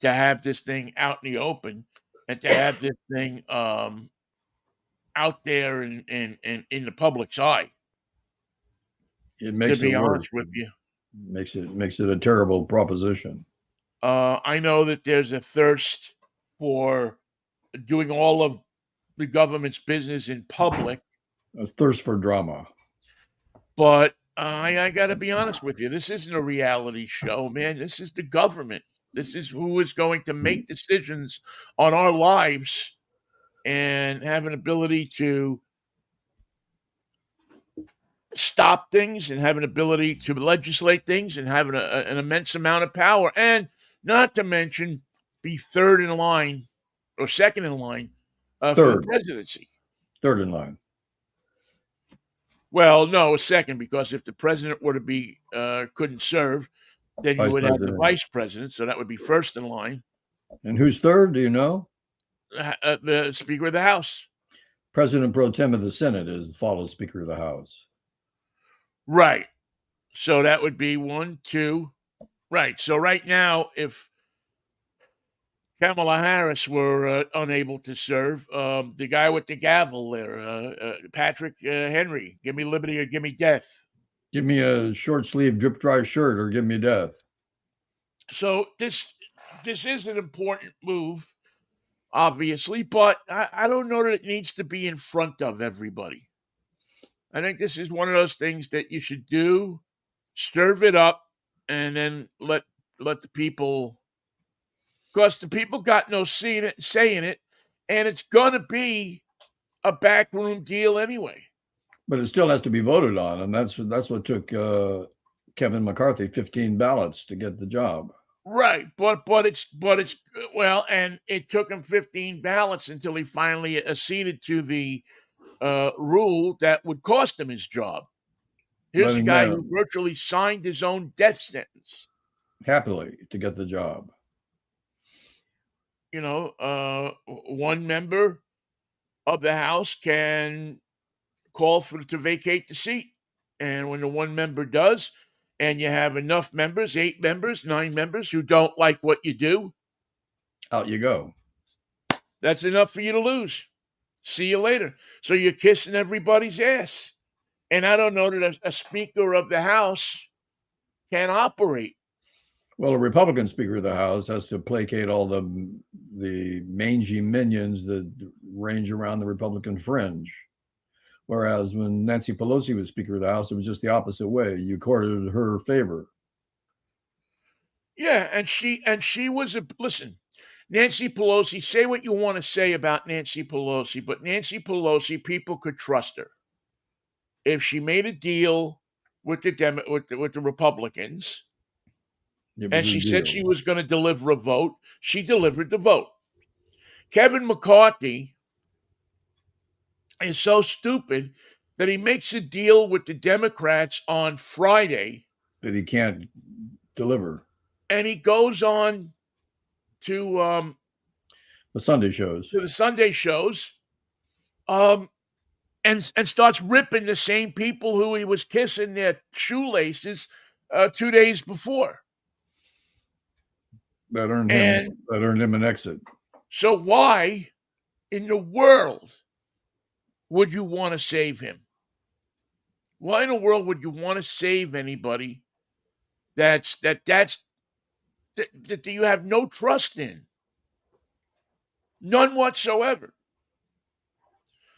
to have this thing out in the open and to have this thing out there in the public's eye. It makes to be it worse. honest with you. Makes it a terrible proposition. I know that there's a thirst for doing all of the government's business in public. A thirst for drama. But I got to be honest with you. This isn't a reality show, man. This is the government. This is who is going to make decisions on our lives and have an ability to stop things and have an ability to legislate things and have an immense amount of power. And not to mention be third in line or second in line for the presidency. Third in line. Well, no, a second, because if the president were to be couldn't serve, then you would have the vice president, so that would be first in line. And who's third? Do you know? The Speaker of the House. President pro tem of the Senate is the follow Speaker of the House. Right. So that would be 1, 2. Right. So right now, if Kamala Harris were unable to serve, the guy with the gavel there, Patrick Henry, give me liberty or give me death. Give me a short sleeve drip dry shirt or give me death. So this is an important move, obviously, but I don't know that it needs to be in front of everybody. I think this is one of those things that you should do, serve it up, and then let the people, because the people got no say in it, and it's going to be a backroom deal anyway. But it still has to be voted on, and that's what took Kevin McCarthy 15 ballots to get the job. Right, but it's well, and it took him 15 ballots until he finally acceded to the rule that would cost him his job. Here's a letting guy who them virtually signed his own death sentence. happily to get the job. One member of the House can call for to vacate the seat, and when the one member does, and you have enough members, 8 members, 9 members, who don't like what you do, Out you go. that's enough for you to lose. See you later. So you're kissing everybody's ass. And I don't know that a Speaker of the House can operate. Well, a Republican Speaker of the House has to placate all the mangy minions that range around the Republican fringe. Whereas when Nancy Pelosi was Speaker of the House, it was just the opposite way. You courted her favor. Yeah, and she was listen. Nancy Pelosi, say what you want to say about Nancy Pelosi, but Nancy Pelosi, people could trust her. If she made a deal with the Republicans, and she said she was going to deliver a vote, she delivered the vote. Kevin McCarthy is so stupid that he makes a deal with the Democrats on Friday that he can't deliver, and he goes on to the Sunday shows. And starts ripping the same people who he was kissing their shoelaces 2 days before. That earned him an exit. So why in the world would you want to save him? Why in the world would you want to save anybody that you have no trust in? None whatsoever.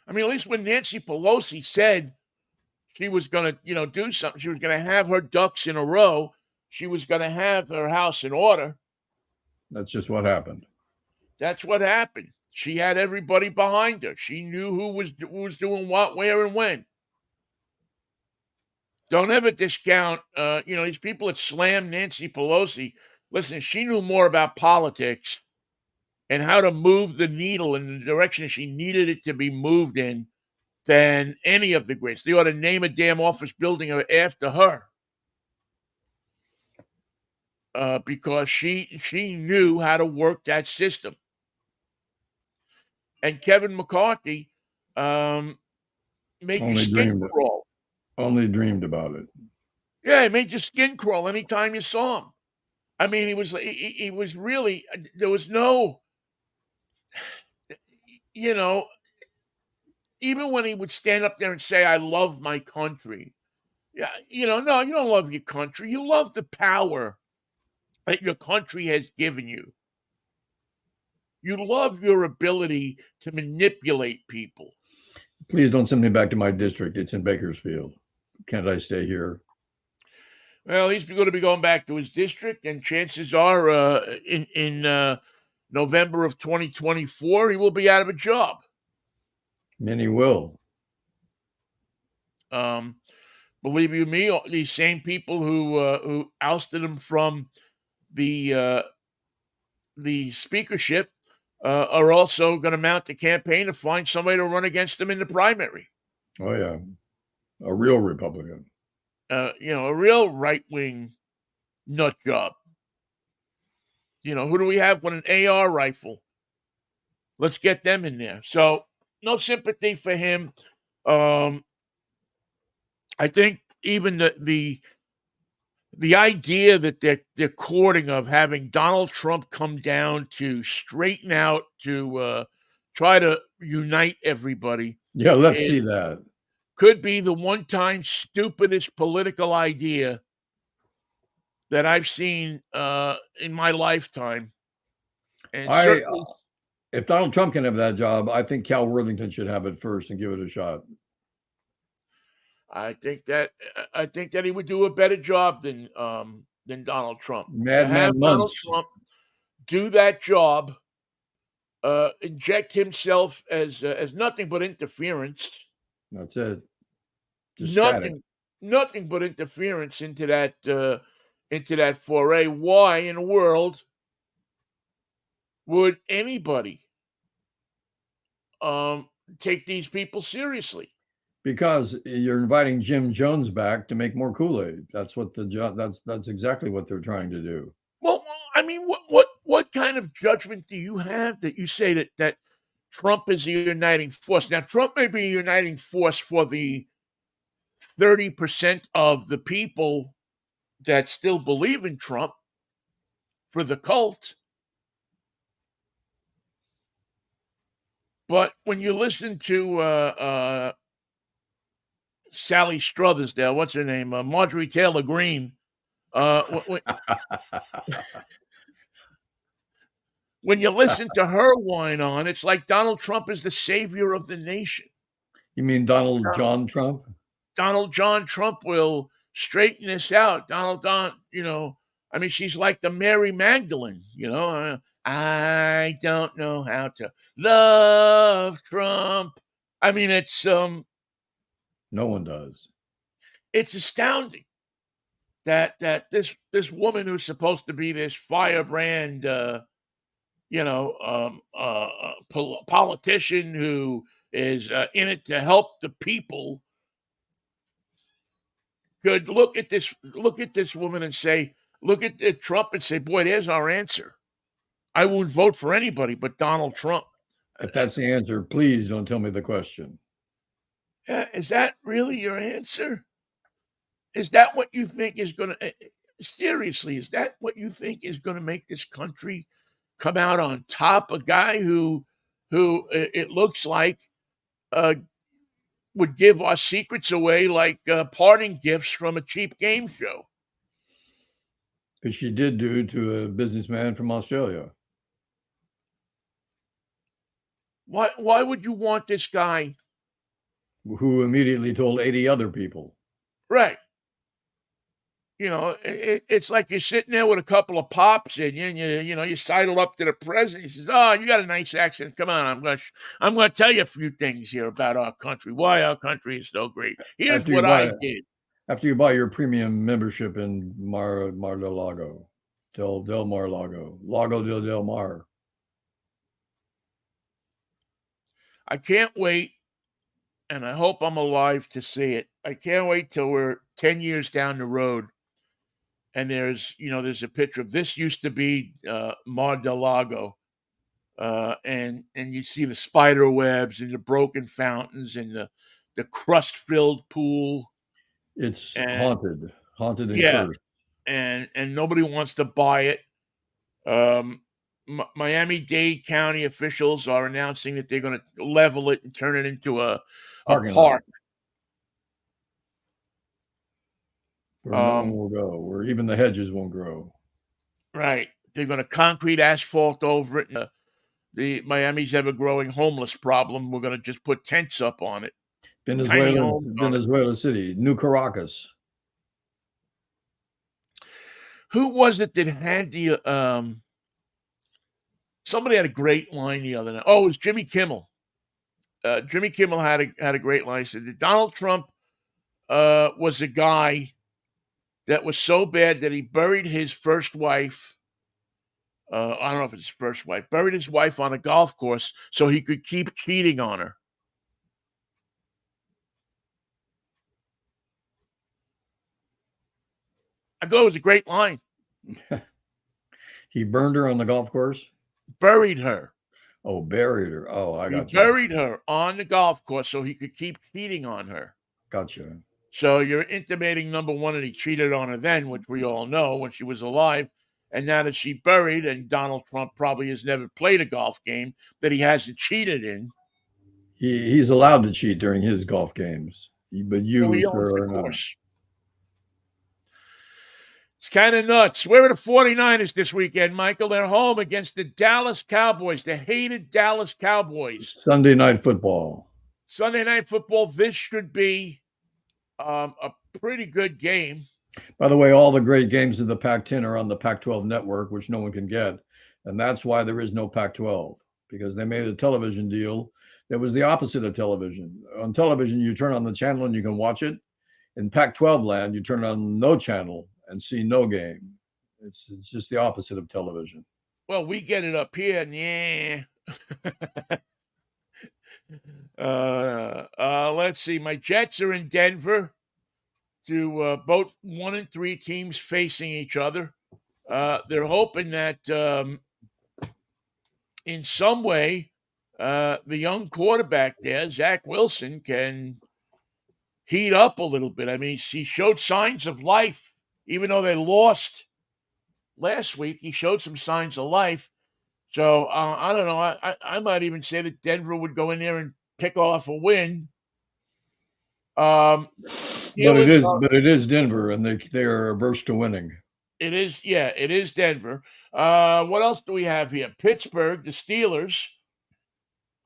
I mean, at least when Nancy Pelosi said she was going to, do something, she was going to have her ducks in a row, she was going to have her house in order. That's just what happened. That's what happened. She had everybody behind her. She knew who was doing what, where, and when. Don't ever discount, these people that slam Nancy Pelosi. Listen, she knew more about politics and how to move the needle in the direction she needed it to be moved in than any of the greats. They ought to name a damn office building after her. Because she knew how to work that system. And Kevin McCarthy made your skin crawl. Only dreamed about it. Yeah, it made your skin crawl anytime you saw him. I mean, he was really, there was no, even when he would stand up there and say, I love my country. Yeah, no, you don't love your country. You love the power that your country has given you. You love your ability to manipulate people. Please don't send me back to my district. It's in Bakersfield. Can't I stay here? Well, he's going to be going back to his district, and chances are in November of 2024, he will be out of a job. Many will. Believe you me, these same people who ousted him from the speakership are also going to mount the campaign to find somebody to run against him in the primary. Oh, yeah. A real Republican. A real right-wing nut job. Who do we have with an AR rifle? Let's get them in there. So, no sympathy for him. I think even the idea that they're courting of having Donald Trump come down to straighten out, to try to unite everybody. Yeah, let's see that. Could be the one-time stupidest political idea that I've seen in my lifetime. And if Donald Trump can have that job, I think Cal Worthington should have it first and give it a shot. I think that he would do a better job than Donald Trump. Madman Donald Trump do that job, inject himself as nothing but interference. That's it. Nothing but interference into that into that foray, why in the world would anybody take these people seriously? Because you're inviting Jim Jones back to make more Kool-Aid. That's what that's exactly what they're trying to do. Well, I mean, what kind of judgment do you have that you say that Trump is a uniting force? Now, Trump may be a uniting force for the 30% of the people that still believe in Trump, for the cult. But when you listen to Sally Struthersdale, what's her name? Marjorie Taylor Greene. When you listen to her whine on, it's like Donald Trump is the savior of the nation. You mean Donald John Trump? Donald John Trump will straighten this out. I mean, she's like the Mary Magdalene, I don't know how to love Trump. I mean, no one does. It's astounding that this woman who's supposed to be this firebrand, politician who is in it to help the people could look at this woman and say, look at Trump and say, boy, there's our answer. I won't vote for anybody but Donald Trump. If that's the answer, please don't tell me the question. Is that really your answer? Is that what you think is going to, seriously, is that what you think is going to make this country come out on top? A guy who it looks like would give our secrets away like parting gifts from a cheap game show. Because she did do to a businessman from Australia. Why would you want this guy? Who immediately told 80 other people. Right. It's like you're sitting there with a couple of pops and you sidle up to the president. He says, "Oh, you got a nice accent. Come on, I'm going to tell you a few things here about our country. Why our country is so great. Here's what I did." After you buy your premium membership in Mar-a-Lago, Del Mar-a-Lago, Lago del Mar. I can't wait, and I hope I'm alive to see it. I can't wait till we're 10 years down the road. And there's a picture of this used to be Mar-a-Lago, and you see the spider webs and the broken fountains and the crust-filled pool. It's haunted and cursed. And nobody wants to buy it. Miami-Dade County officials are announcing that they're going to level it and turn it into a park. Where no one will go, where even the hedges won't grow. Right. They're going to concrete asphalt over it. And the Miami's ever-growing homeless problem, we're going to just put tents up on it. Venezuela City, New Caracas. Who was it that had the somebody had a great line the other night. Oh, it was Jimmy Kimmel. Jimmy Kimmel had a great line. He said that Donald Trump was a guy that was so bad that he buried his first wife. I don't know if it's his first wife. Buried his wife on a golf course so he could keep cheating on her. I thought it was a great line. He burned her on the golf course? Buried her. Oh, buried her. Oh, I got you. He buried her on the golf course so he could keep cheating on her. Gotcha. So you're intimating, number one, that he cheated on her then, which we all know when she was alive. And now that she's buried, and Donald Trump probably has never played a golf game that he hasn't cheated in. He's allowed to cheat during his golf games, but you, sir, are not. It's kind of nuts. Where are the 49ers this weekend, Michael? They're home against the Dallas Cowboys, the hated Dallas Cowboys. Sunday Night Football. Sunday Night Football. This should be a pretty good game. By the way, all the great games of the Pac-10 are on the Pac-12 network, which no one can get. And that's why there is no Pac-12, because they made a television deal that was the opposite of television. On television, you turn on the channel and you can watch it. In Pac-12 land, you turn on no channel and see no game. It's just the opposite of television. Well, we get it up here, and yeah. Let's see. My Jets are in Denver to both 1-3 teams facing each other. They're hoping that in some way the young quarterback there, Zach Wilson, can heat up a little bit. I mean, he showed signs of life, even though they lost last week. He showed some signs of life. So I don't know. I might even say that Denver would go in there and pick off a win. But Steelers it is Denver, and they are averse to winning. It is Denver. What else do we have here? Pittsburgh, the Steelers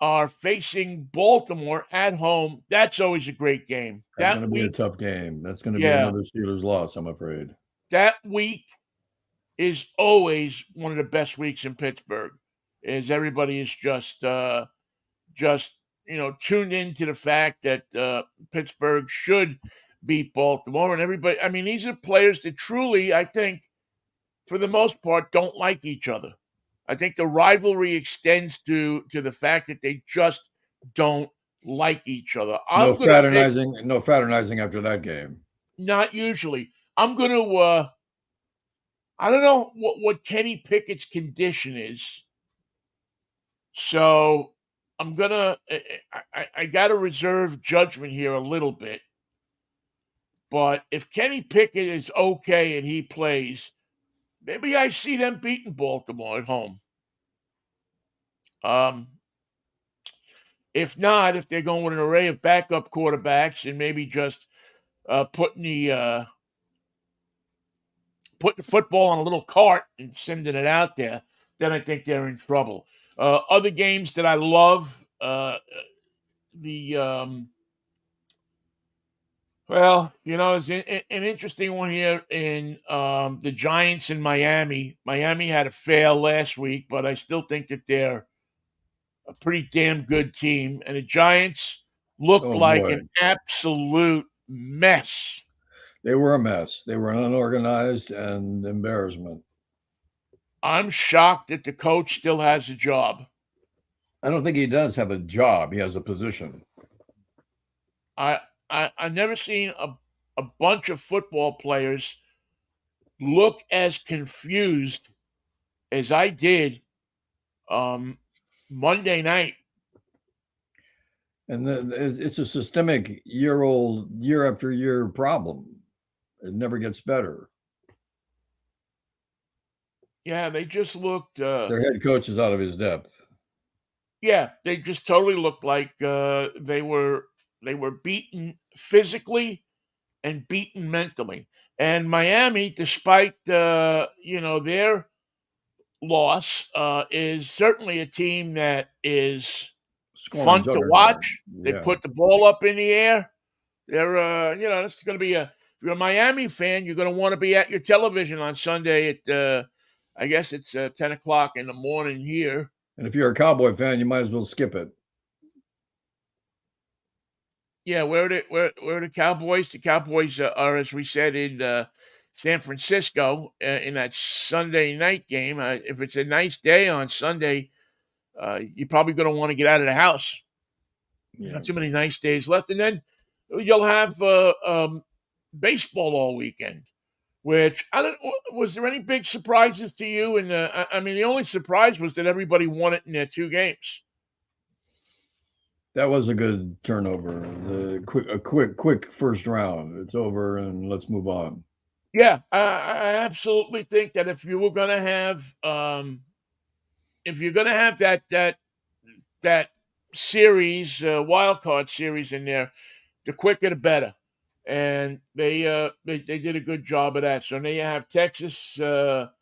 are facing Baltimore at home. That's always a great game. That's going to be a tough game. That's going to be Yeah. another Steelers loss, I'm afraid. That week is always one of the best weeks in Pittsburgh. Is everybody is just tuned into the fact that Pittsburgh should beat Baltimore, and everybody. I mean, these are players that truly, I think, for the most part, don't like each other. I think the rivalry extends to the fact that they just don't like each other. No fraternizing after that game. Not usually. I'm going to. I don't know what Kenny Pickett's condition is, so I'm gonna. I got to reserve judgment here a little bit. But if Kenny Pickett is okay and he plays, maybe I see them beating Baltimore at home. If not, if they're going with an array of backup quarterbacks and maybe just putting the football on a little cart and sending it out there, then I think they're in trouble. Other games that I love, it's an interesting one here in the Giants in Miami. Miami had a fail last week, but I still think that they're a pretty damn good team. And the Giants looked like an absolute mess. They were a mess. They were unorganized and embarrassment. I'm shocked that the coach still has a job. I don't think he does have a job. He has a position. I've never seen a bunch of football players look as confused as I did Monday night. And it's a systemic year after year problem. It never gets better. Yeah, they just looked. Their head coach is out of his depth. Yeah, they just totally looked like they were beaten physically and beaten mentally. And Miami, despite their loss, is certainly a team that is fun to watch. They put the ball up in the air. They're it's going to be if you're a Miami fan, you're going to want to be at your television on Sunday at I guess it's 10 o'clock in the morning here. And if you're a Cowboy fan, you might as well skip it. Yeah, where are the Cowboys? The Cowboys are, as we said, in San Francisco in that Sunday night game. If it's a nice day on Sunday, you're probably going to want to get out of the house. There's not too many nice days left. And then you'll have baseball all weekend, which was there any big surprises to you? And the only surprise was that everybody won it in their two games. That was a good turnover. A quick first round. It's over, and let's move on. Yeah, I absolutely think that if you're going to have that series, wild card series in there, the quicker the better. And they did a good job of that. So now you have Texas. What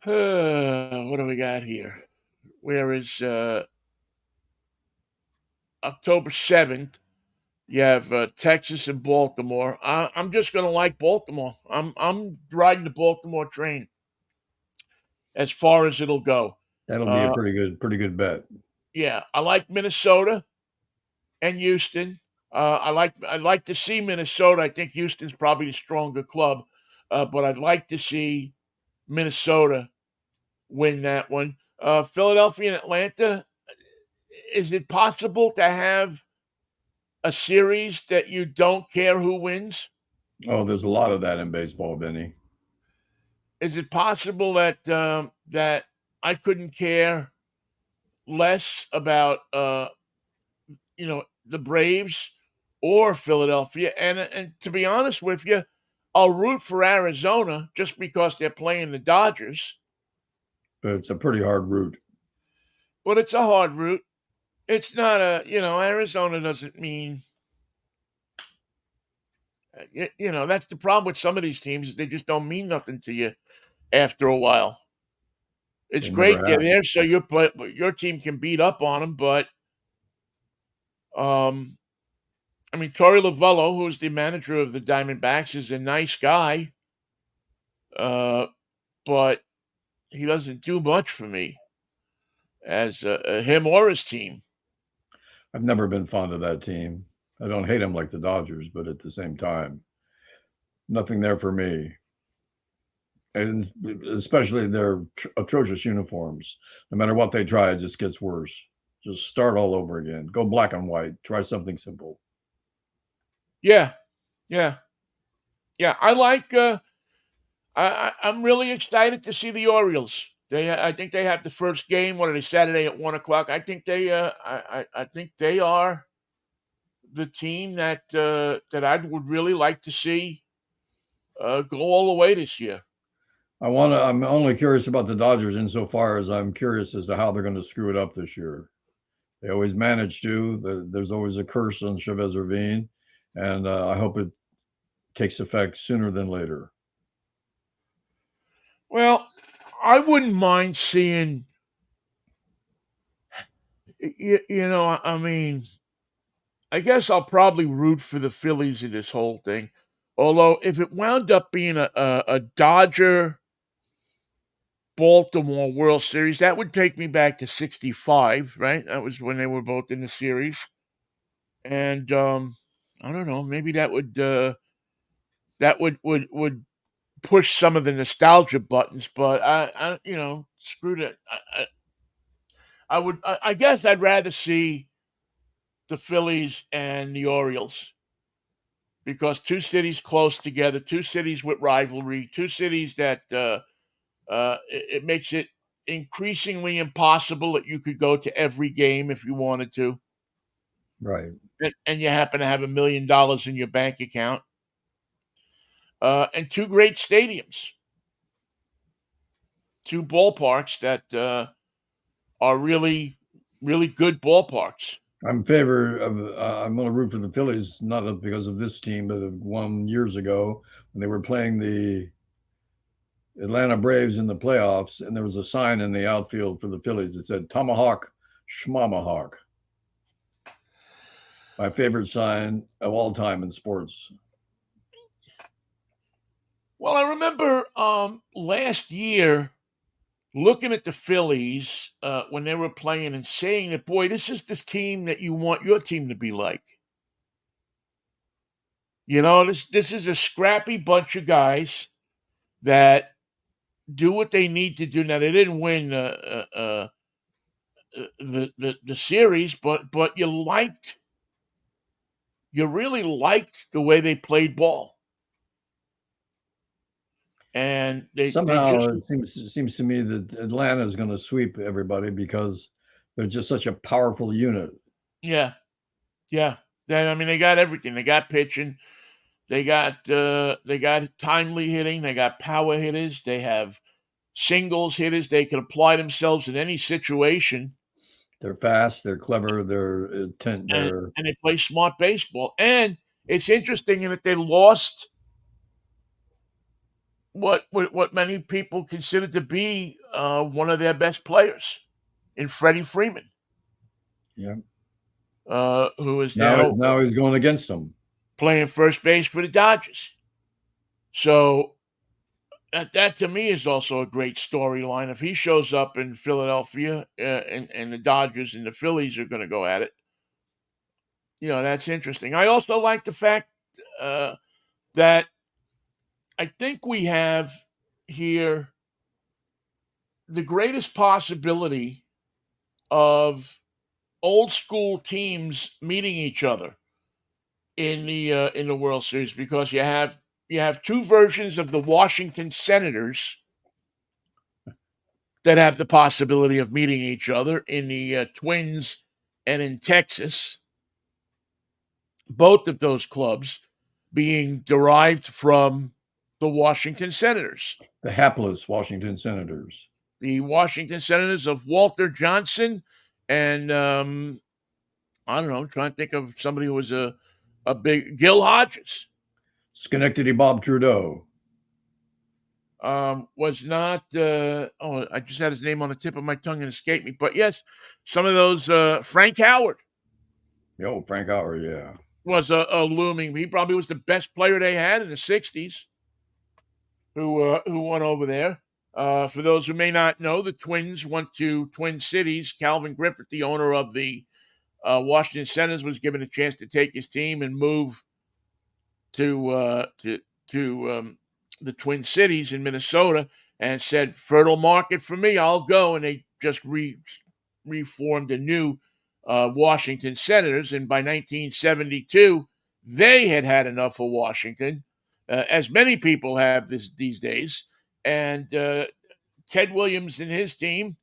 do we got here? Where is October 7th? You have Texas and Baltimore. I'm just going to like Baltimore. I'm riding the Baltimore train as far as it'll go. That'll be a pretty good bet. Yeah, I like Minnesota and Houston. I'd like to see Minnesota. I think Houston's probably the stronger club, but I'd like to see Minnesota win that one. Philadelphia and Atlanta. Is it possible to have a series that you don't care who wins? Oh, there's a lot of that in baseball, Vinny. Is it possible that that I couldn't care less about the Braves or Philadelphia? And to be honest with you, I'll root for Arizona just because they're playing the Dodgers. But it's a pretty hard route. But it's a hard route. It's not Arizona doesn't mean that's the problem with some of these teams is they just don't mean nothing to you after a while. It's They great never they're have. there so your team can beat up on them, but I mean, Torey Lovello, who's the manager of the Diamondbacks, is a nice guy, but he doesn't do much for me as him or his team. I've never been fond of that team. I don't hate them like the Dodgers, but at the same time, nothing there for me. And especially their atrocious uniforms. No matter what they try, it just gets worse. Just start all over again. Go black and white. Try something simple. Yeah, yeah, yeah. I like. I'm really excited to see the Orioles. I think they have the first game. What are they? Saturday at 1:00. I think they. I think they are the team that I would really like to see go all the way this year. I'm only curious about the Dodgers insofar as I'm curious as to how they're going to screw it up this year. They always manage to. There's always a curse on Chavez Ravine, and I hope it takes effect sooner than later. Well, I wouldn't mind seeing. I mean, I guess I'll probably root for the Phillies in this whole thing. Although, if it wound up being a Dodger Baltimore World Series, that would take me back to '65, right? That was when they were both in the series, and I don't know, maybe that would push some of the nostalgia buttons, but screw that. I guess I'd rather see the Phillies and the Orioles because two cities close together, two cities with rivalry, two cities that it makes it increasingly impossible that you could go to every game if you wanted to, Right. and you happen to have $1 million in your bank account, and two great stadiums, two ballparks that are really, really good ballparks. I'm in favor of. I'm going to root for the Phillies, not because of this team, but of one years ago when they were playing the Atlanta Braves in the playoffs, and there was a sign in the outfield for the Phillies that said "Tomahawk, Schmamahawk." My favorite sign of all time in sports. Well, I remember last year looking at the Phillies when they were playing and saying that, boy, this is this team that you want your team to be like. This is a scrappy bunch of guys that do what they need to do. Now they didn't win the series, but you really liked the way they played ball, and they Somehow just it seems to me that Atlanta is going to sweep everybody because they're just such a powerful unit. yeah, yeah. I mean, they got everything. They got pitching. They got timely hitting. They got power hitters. They have singles hitters. They can apply themselves in any situation, They're fast. They're clever. They're intent. and They're and they play smart baseball. And it's interesting in that they lost what many people consider to be one of their best players in Freddie Freeman, yeah. who is Now now now he's going against them. playing first base for the Dodgers. So that to me is also a great storyline. If he shows up in Philadelphia and the Dodgers and the Phillies are going to go at it, That's interesting. I also like the fact that I think we have here the greatest possibility of old school teams meeting each other in the World Series, because you have two versions of the Washington Senators that have the possibility of meeting each other in the Twins and in Texas. Both of those clubs being derived from the Washington Senators. The hapless Washington Senators. The Washington Senators of Walter Johnson and I don't know, I'm trying to think of somebody who was a big Gil Hodges. Schenectady Bob Trudeau. Was not I just had his name on the tip of my tongue and escaped me. But yes, some of those Frank Howard. Yo, Frank Howard, yeah. Was a looming. He probably was the best player they had in the 60s who went over there. For those who may not know, the Twins went to Twin Cities. Calvin Griffith, the owner of the Washington Senators, was given a chance to take his team and move to the Twin Cities in Minnesota, and said, "Fertile market for me, I'll go." And they just reformed a new Washington Senators. And by 1972, they had enough of Washington, as many people have these days. And Ted Williams and his team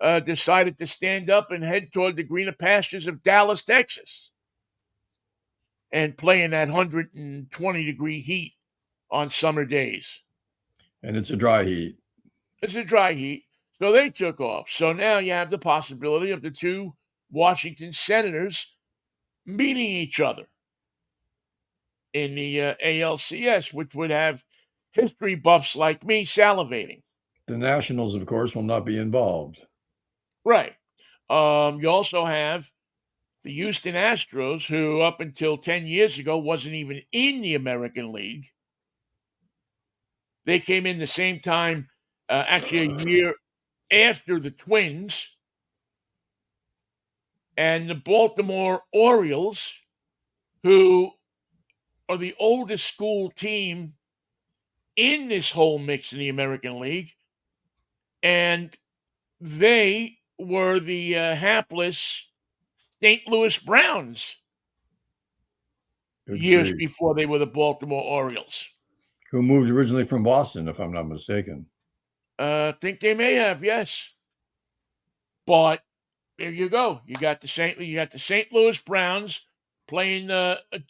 decided to stand up and head toward the greener pastures of Dallas, Texas, and play in that 120-degree heat on summer days. And it's a dry heat. It's a dry heat. So they took off. So now you have the possibility of the two Washington Senators meeting each other in the ALCS, which would have history buffs like me salivating. The Nationals, of course, will not be involved. Right. You also have the Houston Astros, who up until 10 years ago wasn't even in the American League. They came in the same time, actually a year after the Twins. And the Baltimore Orioles, who are the oldest school team in this whole mix in the American League. And they were the hapless St. Louis Browns years before they were the Baltimore Orioles. Who moved originally from Boston, if I'm not mistaken. I think they may have, yes. But there you go. You got the St. Louis Browns playing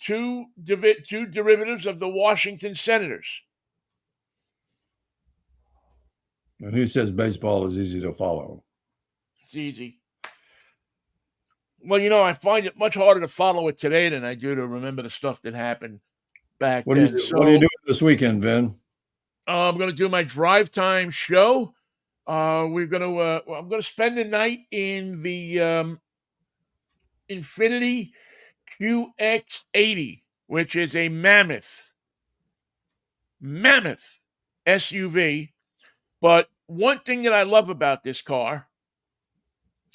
two derivatives of the Washington Senators. And who says baseball is easy to follow? It's easy. Well, I find it much harder to follow it today than I do to remember the stuff that happened back then. What are you doing this weekend, Vin? I'm going to do my drive time show. I'm going to spend the night in the Infiniti QX80, which is a mammoth SUV. But one thing that I love about this car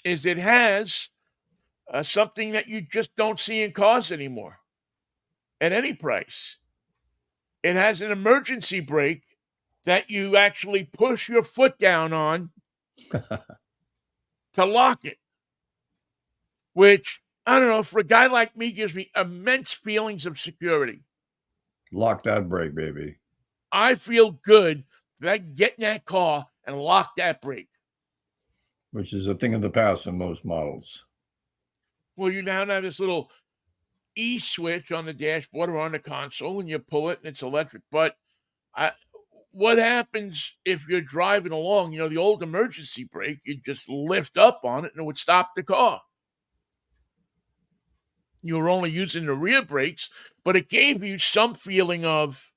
is it has something that you just don't see in cars anymore at any price. It has an emergency brake that you actually push your foot down on to lock it, which, I don't know, for a guy like me, gives me immense feelings of security. Lock that brake, baby. I feel good that I can get in that car and lock that brake. Which is a thing of the past in most models. Well, you now have this little E-switch on the dashboard or on the console, and you pull it, and it's electric. But what happens if you're driving along? The old emergency brake, you just lift up on it, and it would stop the car. You were only using the rear brakes, but it gave you some feeling of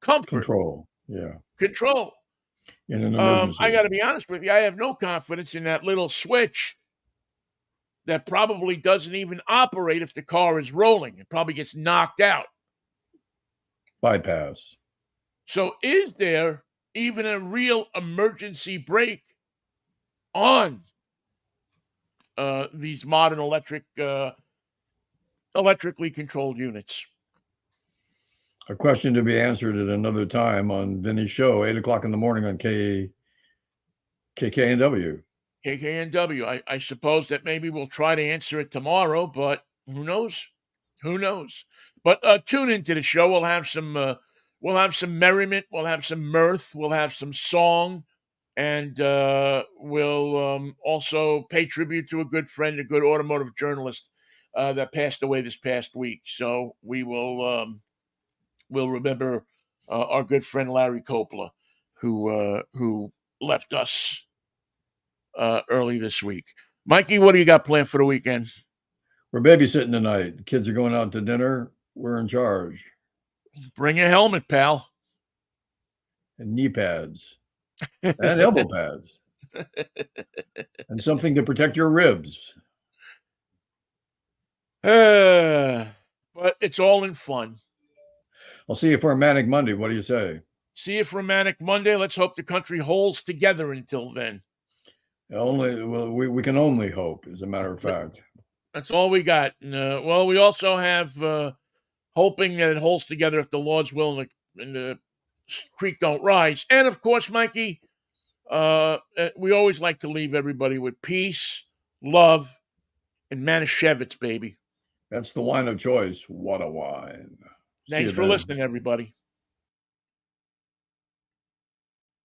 comfort. Control, yeah. Control. In an emergency. I got to be honest with you, I have no confidence in that little switch that probably doesn't even operate if the car is rolling. It probably gets knocked out. Bypass. So is there even a real emergency brake on these modern electric electrically controlled units. A question to be answered at another time on Vinnie's show, 8 o'clock in the morning on KKNW. KKNW. I suppose that maybe we'll try to answer it tomorrow, but who knows? Who knows? But tune into the show. We'll have some merriment. We'll have some mirth. We'll have some song, and we'll also pay tribute to a good friend, a good automotive journalist that passed away this past week. So we will we'll remember our good friend Larry Coppola, who left us early this week. Mikey, what do you got planned for the weekend? We're babysitting tonight. The kids are going out to dinner. We're in charge. Bring a helmet, pal. And knee pads. And elbow pads. And something to protect your ribs. But it's all in fun. I'll see you for a Manic Monday. What do you say? See you for a Manic Monday. Let's hope the country holds together until then. We can only hope, as a matter of fact. That's all we got. Well, we also have hoping that it holds together if the Lord's will and the creek don't rise. And, of course, Mikey, we always like to leave everybody with peace, love, and Manischewitz, baby. That's the wine of choice. What a wine. Thanks for listening, everybody.